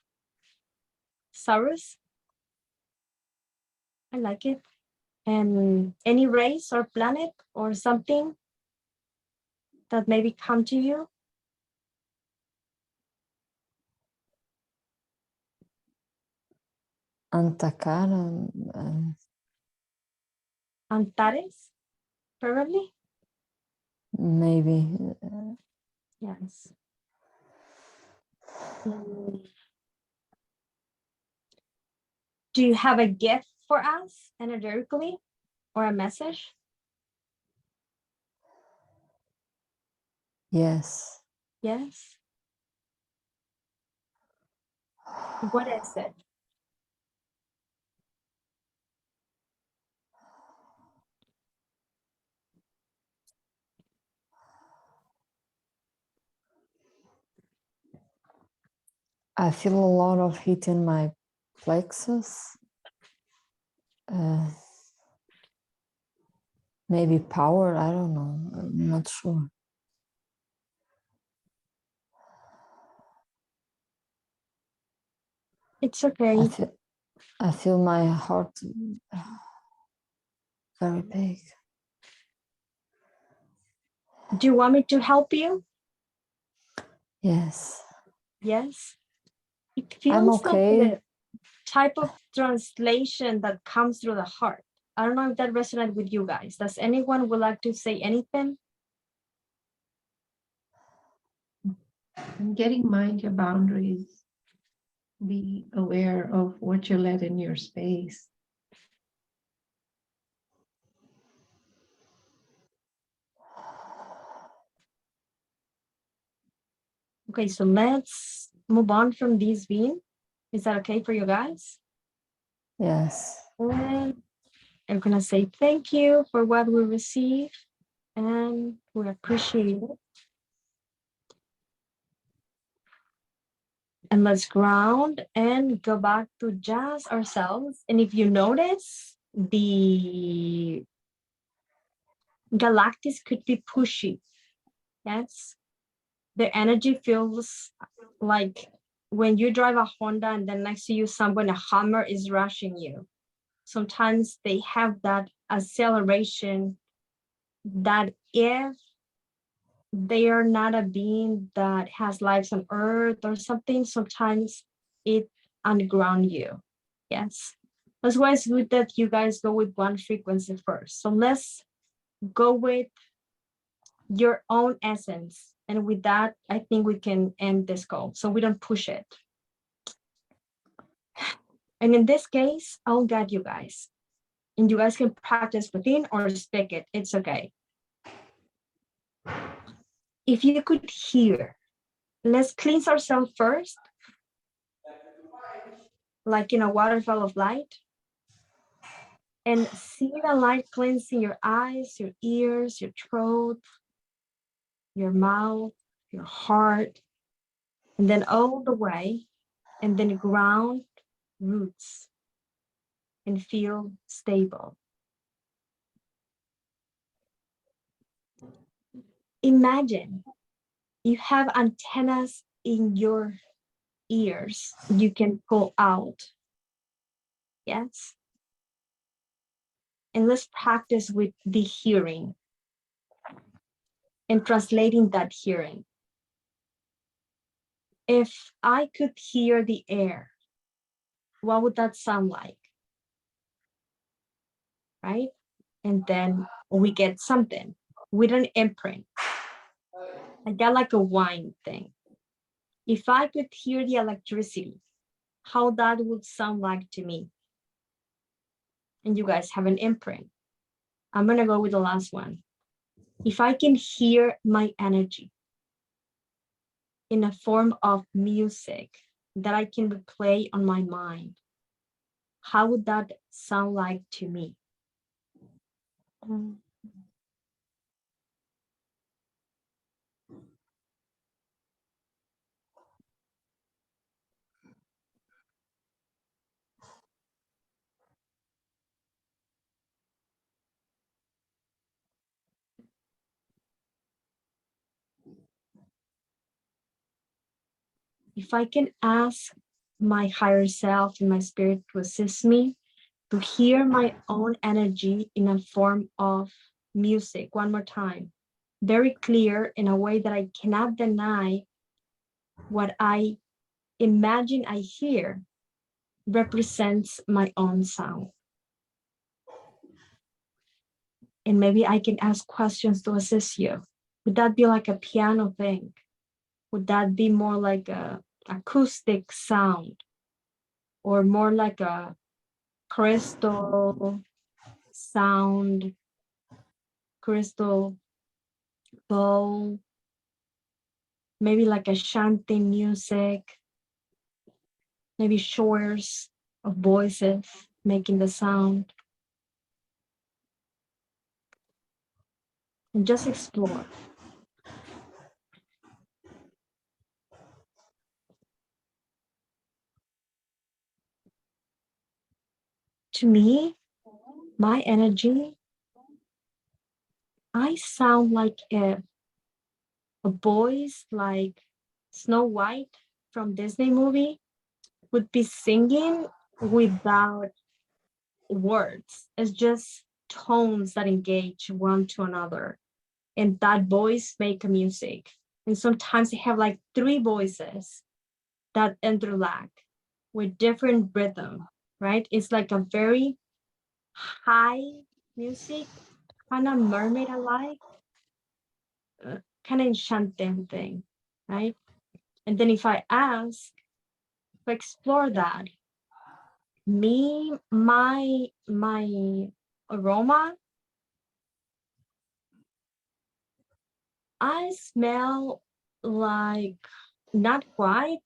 Saurus? I like it. And any race or planet or something that maybe come to you? Antakara? Antares, probably? Maybe. Yes. Mm. Do you have a gift for us energetically or a message? Yes. Yes. What is it? I feel a lot of heat in my plexus. Maybe power, I don't know. I'm not sure. It's okay. I feel my heart very big. Do you want me to help you? Yes. Yes. It I'm feels like okay. the type of translation that comes through the heart. I don't know if that resonates with you guys. Does anyone would like to say anything? I'm getting mind your boundaries. Be aware of what you let in your space. Okay, so let's move on from this being. Is that okay for you guys? Yes. And I'm gonna say thank you for what we received and we appreciate it. And let's ground and go back to just ourselves. And if you notice, the galactics could be pushy. Yes. The energy feels like when you drive a Honda and then next to you, someone, a Hummer is rushing you. Sometimes they have that acceleration that if they are not a being that has lives on earth or something, sometimes it unground you. Yes. That's why it's good that you guys go with one frequency first. So let's go with your own essence. And with that, I think we can end this call so we don't push it. And in this case, I'll guide you guys. And you guys can practice within or speak it. It's okay. If you could hear, let's cleanse ourselves first, like in a waterfall of light. And see the light cleansing your eyes, your ears, your throat, your mouth, your heart, and then all the way, and then ground roots and feel stable. Imagine you have antennas in your ears you can pull out. Yes. And let's practice with the hearing and translating that hearing. If I could hear the air, what would that sound like? Right? And then we get something with an imprint. I got like a wine thing. If I could hear the electricity, how that would sound like to me. And you guys have an imprint. I'm gonna go with the last one. If I can hear my energy in a form of music that I can replay on my mind, how would that sound like to me? If I can ask my higher self and my spirit to assist me to hear my own energy in a form of music one more time, very clear in a way that I cannot deny what I imagine I hear represents my own sound. And maybe I can ask questions to assist you. Would that be like a piano thing? Would that be more like a acoustic sound or more like a crystal sound, crystal bowl, maybe like a chanting music, maybe shores of voices making the sound? And just explore. To me, my energy, I sound like a voice like Snow White from Disney movie would be singing without words. It's just tones that engage one to another. And that voice make a music. And sometimes they have like 3 voices that interlock with different rhythm, right? It's like a very high music, kind of mermaid alike, kind of enchanting thing, right? And then if I ask to explore that, my aroma, I smell like not quite,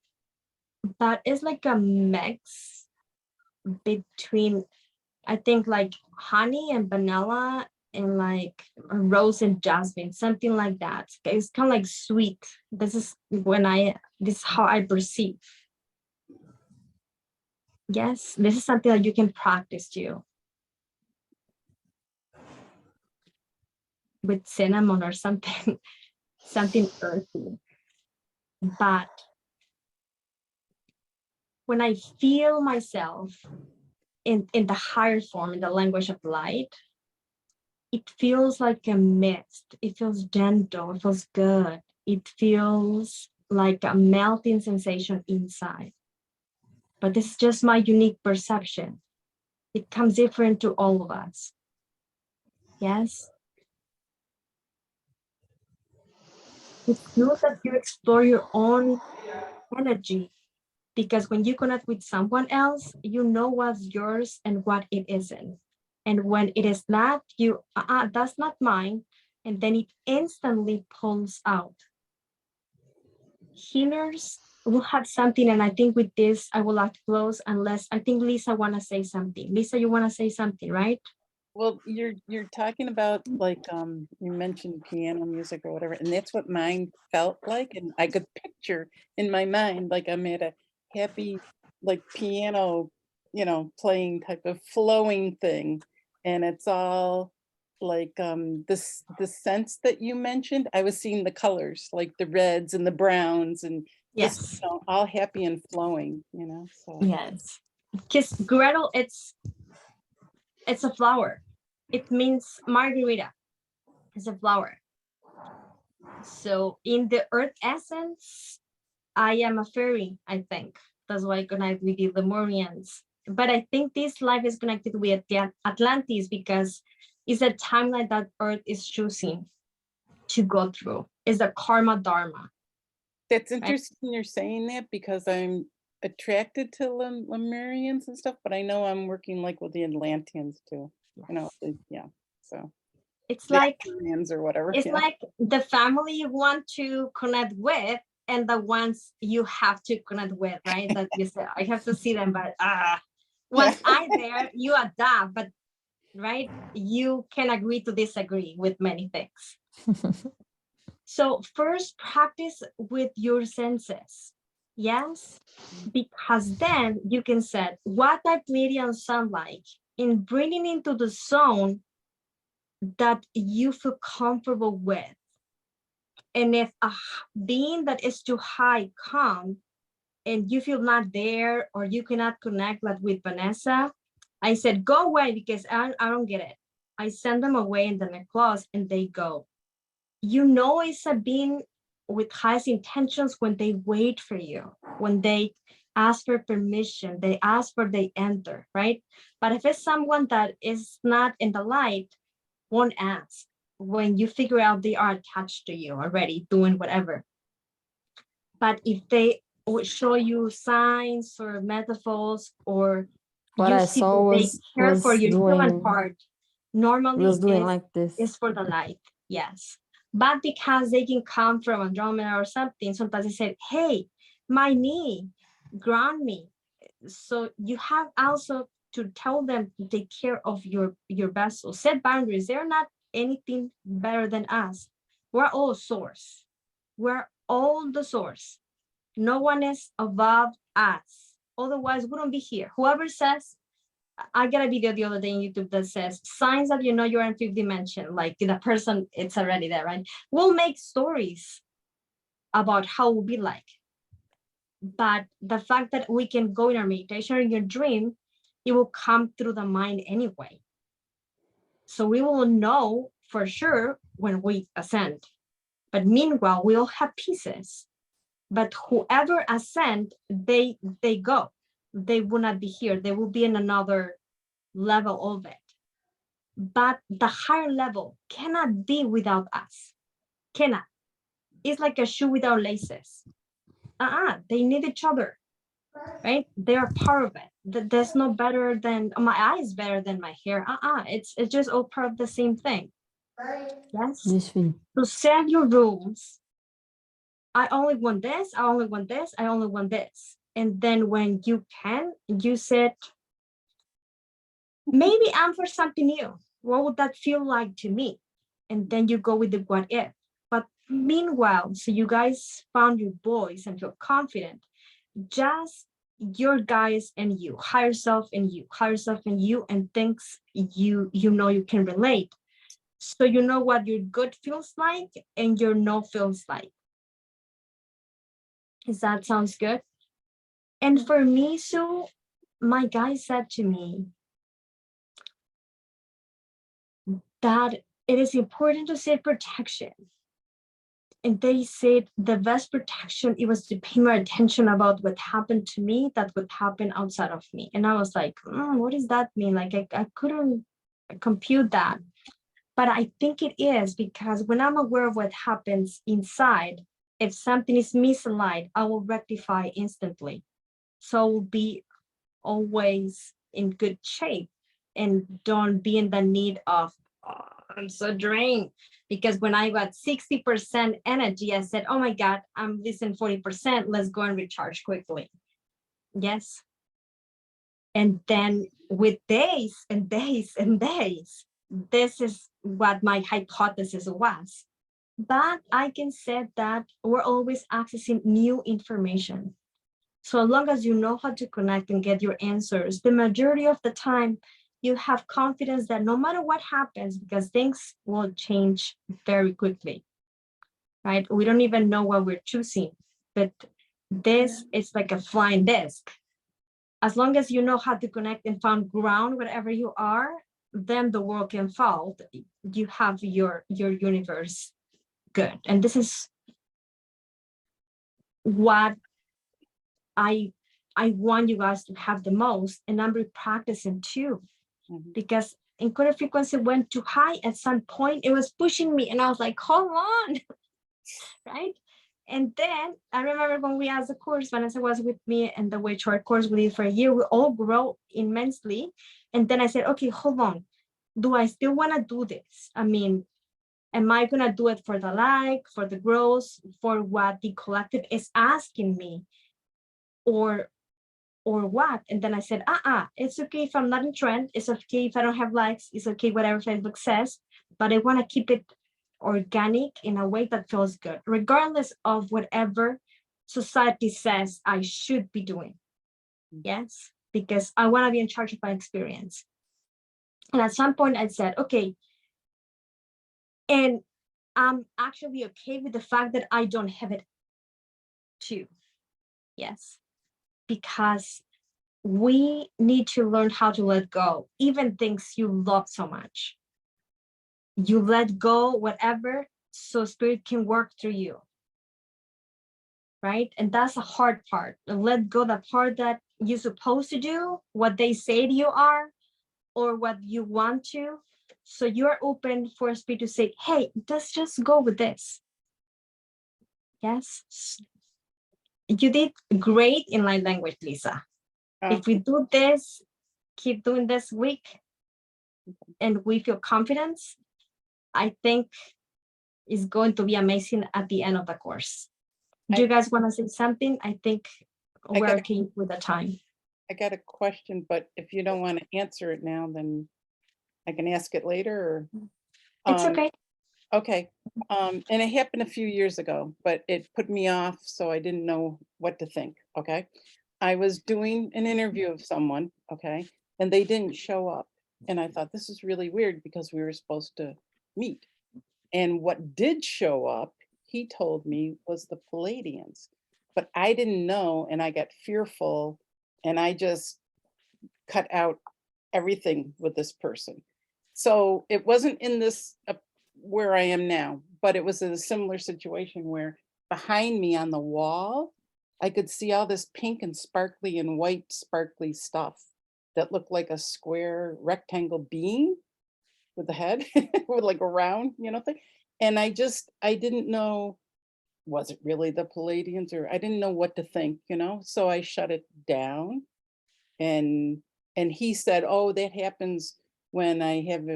but it's like a mix between, I think, like honey and vanilla and like a rose and jasmine, something like that. It's kind of like sweet. This is how I perceive. Yes, this is something that you can practice too. With cinnamon or something, something earthy. But when I feel myself in the higher form, in the language of light, it feels like a mist. It feels gentle, it feels good. It feels like a melting sensation inside. But this is just my unique perception. It comes different to all of us. Yes. It's good that you explore your own energy, because when you connect with someone else, you know what's yours and what it isn't. And when it is not, you, that's not mine. And then it instantly pulls out. Healers will have something, and I think with this, I will like to close unless I think Lisa want to say something. Lisa, you want to say something, right? Well, you're talking about like you mentioned piano music or whatever, and that's what mine felt like, and I could picture in my mind like I'm at a happy like piano, you know, playing type of flowing thing, and it's all like this the sense that you mentioned. I was seeing the colors like the reds and the browns and just Yes. you know, all happy and flowing, you know. So Yes. Because Gretel, it's a flower. It means margarita. It's a flower. So in the earth essence, I am a fairy, I think. That's why I connect with the Lemurians. But I think this life is connected with the Atlantis because it's a timeline that Earth is choosing to go through. It's the karma dharma. that's Right? interesting you're saying that because I'm attracted to Lemurians and stuff, but I know I'm working like with the Atlanteans too. You know, yeah. So It's the like Atlanteans or whatever. it's Yeah. like the family you want to connect with and the ones you have to connect with, right? That you say, I have to see them, but once I there, you adapt, but right, you can agree to disagree with many things. So first practice with your senses. Yes, because then you can set what that meridian sound like in bringing into the zone that you feel comfortable with. And if a being that is too high come and you feel not there or you cannot connect like with Vanessa, I said, go away because I don't get it. I send them away in the necklace and they go. You know it's a being with highest intentions when they wait for you, when they ask for permission, they ask for they enter, right? But if it's someone that is not in the light, won't ask. When you figure out they are attached to you already, doing whatever. But if they would show you signs or metaphors, or What you I see saw that they care for was your human doing part, normally doing like this. is for the light, yes. But because they can come from Andromeda or something, sometimes they say, hey, my knee, ground me. So you have also to tell them to take care of your vessel, set boundaries. They're not anything better than us. We're all source. We're all the source. No one is above us. Otherwise, we wouldn't be here. Whoever says, I got a video the other day on YouTube that says signs that you know you're in fifth dimension, like the person, it's already there, right? We'll make stories about how it will be like. But the fact that we can go in our meditation or in your dream, it will come through the mind anyway. So we will know for sure when we ascend. But meanwhile, we all have pieces. But whoever ascend, they go. They will not be here. They will be in another level of it. But the higher level cannot be without us. Cannot. It's like a shoe without laces. They need each other, right? They are part of it. There's no better than my eye is better than my hair. It's just all part of the same thing. Yes. This thing. So set your rules. I only want this. I only want this. I only want this. And then when you can, you said, maybe I'm for something new. What would that feel like to me? And then you go with the what if. But meanwhile, so you guys found your voice and feel confident, just your guys and you, higher self and you, and things you know you can relate. So you know what your good feels like and your no feels like. Does that sounds good? And for me, so my guy said to me that it is important to set protection. And they said the best protection, it was to pay more attention about what happened to me that would happen outside of me. And I was like, what does that mean? Like I couldn't compute that. But I think it is, because when I'm aware of what happens inside, if something is misaligned, I will rectify instantly. So I will be always in good shape and don't be in the need of, oh, I'm so drained. Because when I got 60% energy, I said, oh my God, I'm losing 40%. Let's go and recharge quickly. Yes. And then with days and days and days, this is what my hypothesis was. But I can say that we're always accessing new information. So as long as you know how to connect and get your answers, the majority of the time, you have confidence that no matter what happens, because things will change very quickly, right? We don't even know what we're choosing, but this is like a flying disc. As long as you know how to connect and find ground wherever you are, then the world can fall. You have your universe good. And this is what I want you guys to have the most, and I'm practicing too, because encoded frequency went too high at some point. It was pushing me, and I was like, hold on, right? And then I remember when we asked the course, Vanessa was with me, and the way short course we did for a year, we all grow immensely. And then I said, okay, hold on. Do I still want to do this? I mean, am I going to do it for the like, for the growth, for what the collective is asking me? Or what? And then I said, it's okay if I'm not in trend. It's okay if I don't have likes. It's okay, whatever Facebook says, but I want to keep it organic in a way that feels good, regardless of whatever society says I should be doing. Yes, because I want to be in charge of my experience. And at some point I said, okay, and I'm actually okay with the fact that I don't have it too. Yes, because we need to learn how to let go, even things you love so much. You let go, whatever, so spirit can work through you. Right? And that's a hard part. Let go the part that you're supposed to do, what they say you are, or what you want to. So you're open for spirit to say, hey, let's just go with this. Yes. You did great in light language, Lisa. If we do this, keep doing this week, and we feel confidence, I think it's going to be amazing at the end of the course. Do you guys want to say something? I think we're okay with the time. I got a question, but if you don't want to answer it now, then I can ask it later. Or, it's okay. Okay. And it happened a few years ago, but it put me off, so I didn't know what to think. Okay. I was doing an interview of someone, okay, and they didn't show up. And I thought, this is really weird, because we were supposed to meet. And what did show up, he told me, was the Palladians. But I didn't know, and I got fearful, and I just cut out everything with this person. So it wasn't in this where I am now, but it was in a similar situation where behind me on the wall, I could see all this pink and sparkly and white sparkly stuff that looked like a square rectangle being with the head with like a round, thing. And I didn't know, was it really the Palladians, or I didn't know what to think, so I shut it down. And he said, oh, that happens when I have,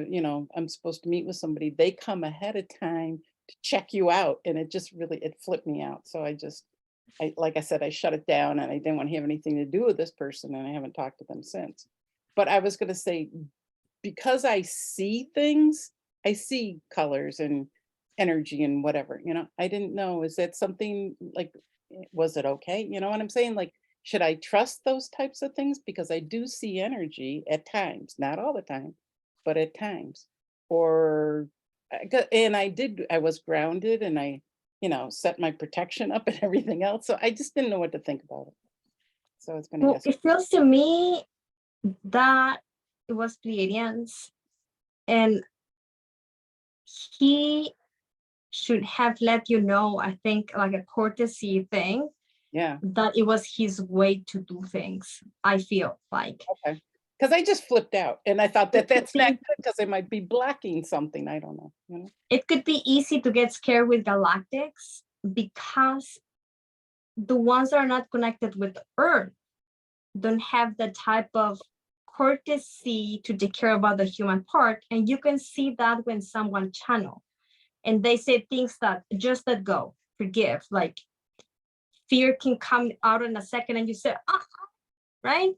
I'm supposed to meet with somebody. They come ahead of time to check you out. And it just really, it flipped me out. So like I said, I shut it down, and I didn't want to have anything to do with this person. And I haven't talked to them since. But I was going to say, because I see things, I see colors and energy and whatever, I didn't know, is that something like, was it okay? You know what I'm saying? Like, should I trust those types of things? Because I do see energy at times, not all the time, but at times. Or, and I was grounded and I, set my protection up and everything else. So I just didn't know what to think about it. So I was going to Well, ask. it feels to me that it was Pleiadians, and he should have let you know, I think, like a courtesy thing, Yeah. that it was his way to do things. I feel like. Okay. Because I just flipped out and I thought that's not good because I might be blocking something. I don't know. It could be easy to get scared with galactics because the ones that are not connected with Earth don't have the type of courtesy to take care about the human part. And you can see that when someone channel and they say things that just let go, forgive, like fear can come out in a second and you say, right?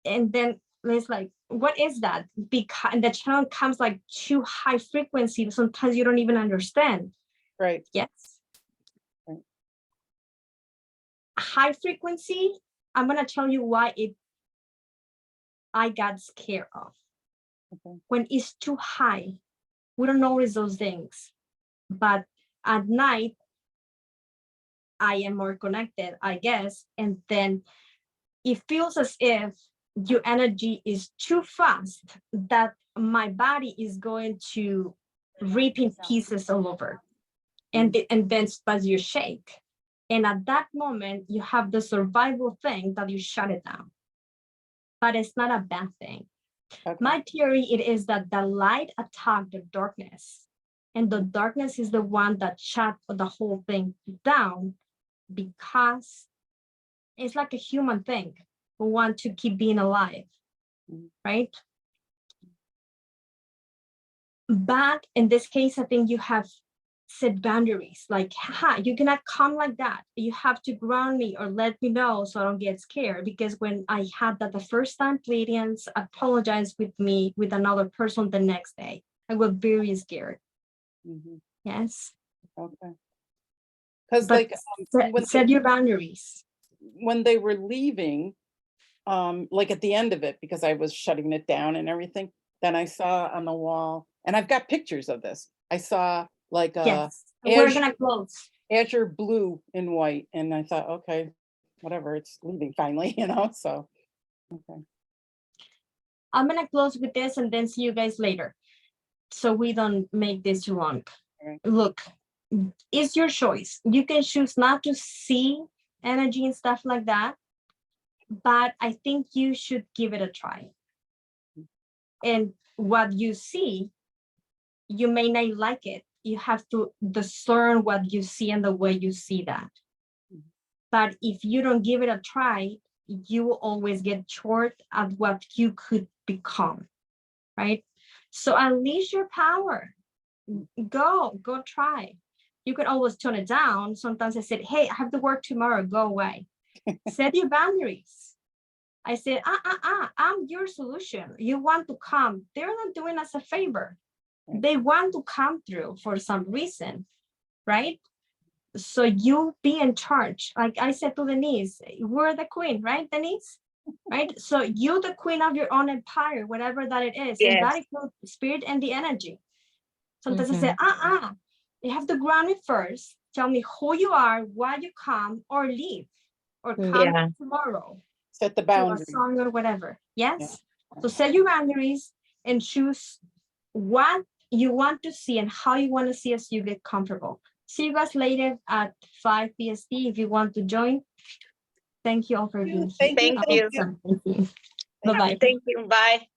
And then it's like, what is that? Because the channel comes like too high frequency. Sometimes you don't even understand. Right. Yes. Right. High frequency, I'm going to tell you why I got scared of. Okay. When it's too high, we don't notice those things. But at night, I am more connected, I guess. And then it feels as if your energy is too fast that my body is going to rip in pieces all over. And then as you shake. And at that moment, you have the survival thing that you shut it down. But it's not a bad thing. Okay. My theory, it is that the light attacked the darkness. And the darkness is the one that shut the whole thing down because it's like a human thing. We want to keep being alive, right? But in this case, I think you have set boundaries, like, you cannot come like that. You have to ground me or let me know so I don't get scared. Because when I had that the first time, Pleiadians apologized with me with another person the next day. I was very scared. Mm-hmm. Yes. Okay. Because set your boundaries. When they were leaving, like at the end of it, because I was shutting it down and everything, then I saw on the wall, and I've got pictures of this. I saw like we're gonna close. Azure blue and white, and I thought, okay, whatever, it's leaving finally, so okay. I'm gonna close with this and then see you guys later, so we don't make this too long. Right. Look, it's your choice. You can choose not to see energy and stuff like that, but I think you should give it a try. And what you see, you may not like it. You have to discern what you see and the way you see that. But if you don't give it a try, you will always get short at what you could become, right? So unleash your power. Go try. You can always tone it down. Sometimes I said, hey, I have to work tomorrow, go away. Set your boundaries. I said, I'm your solution. You want to come. They're not doing us a favor. They want to come through for some reason, right? So you be in charge. Like I said to Denise, we're the queen, right, Denise? Right? So you the queen of your own empire, whatever that it is. Yes. And that includes spirit and the energy. Sometimes I say, you have to ground me first. Tell me who you are, why you come, or leave, or come tomorrow. Set the boundary. To a song or whatever. Yes. Yeah. So set your boundaries and choose what you want to see and how you want to see as you get comfortable. See you guys later at 5 PST if you want to join. Thank you all for being here. Thank you. Thank you. Bye-bye. Thank you. Bye.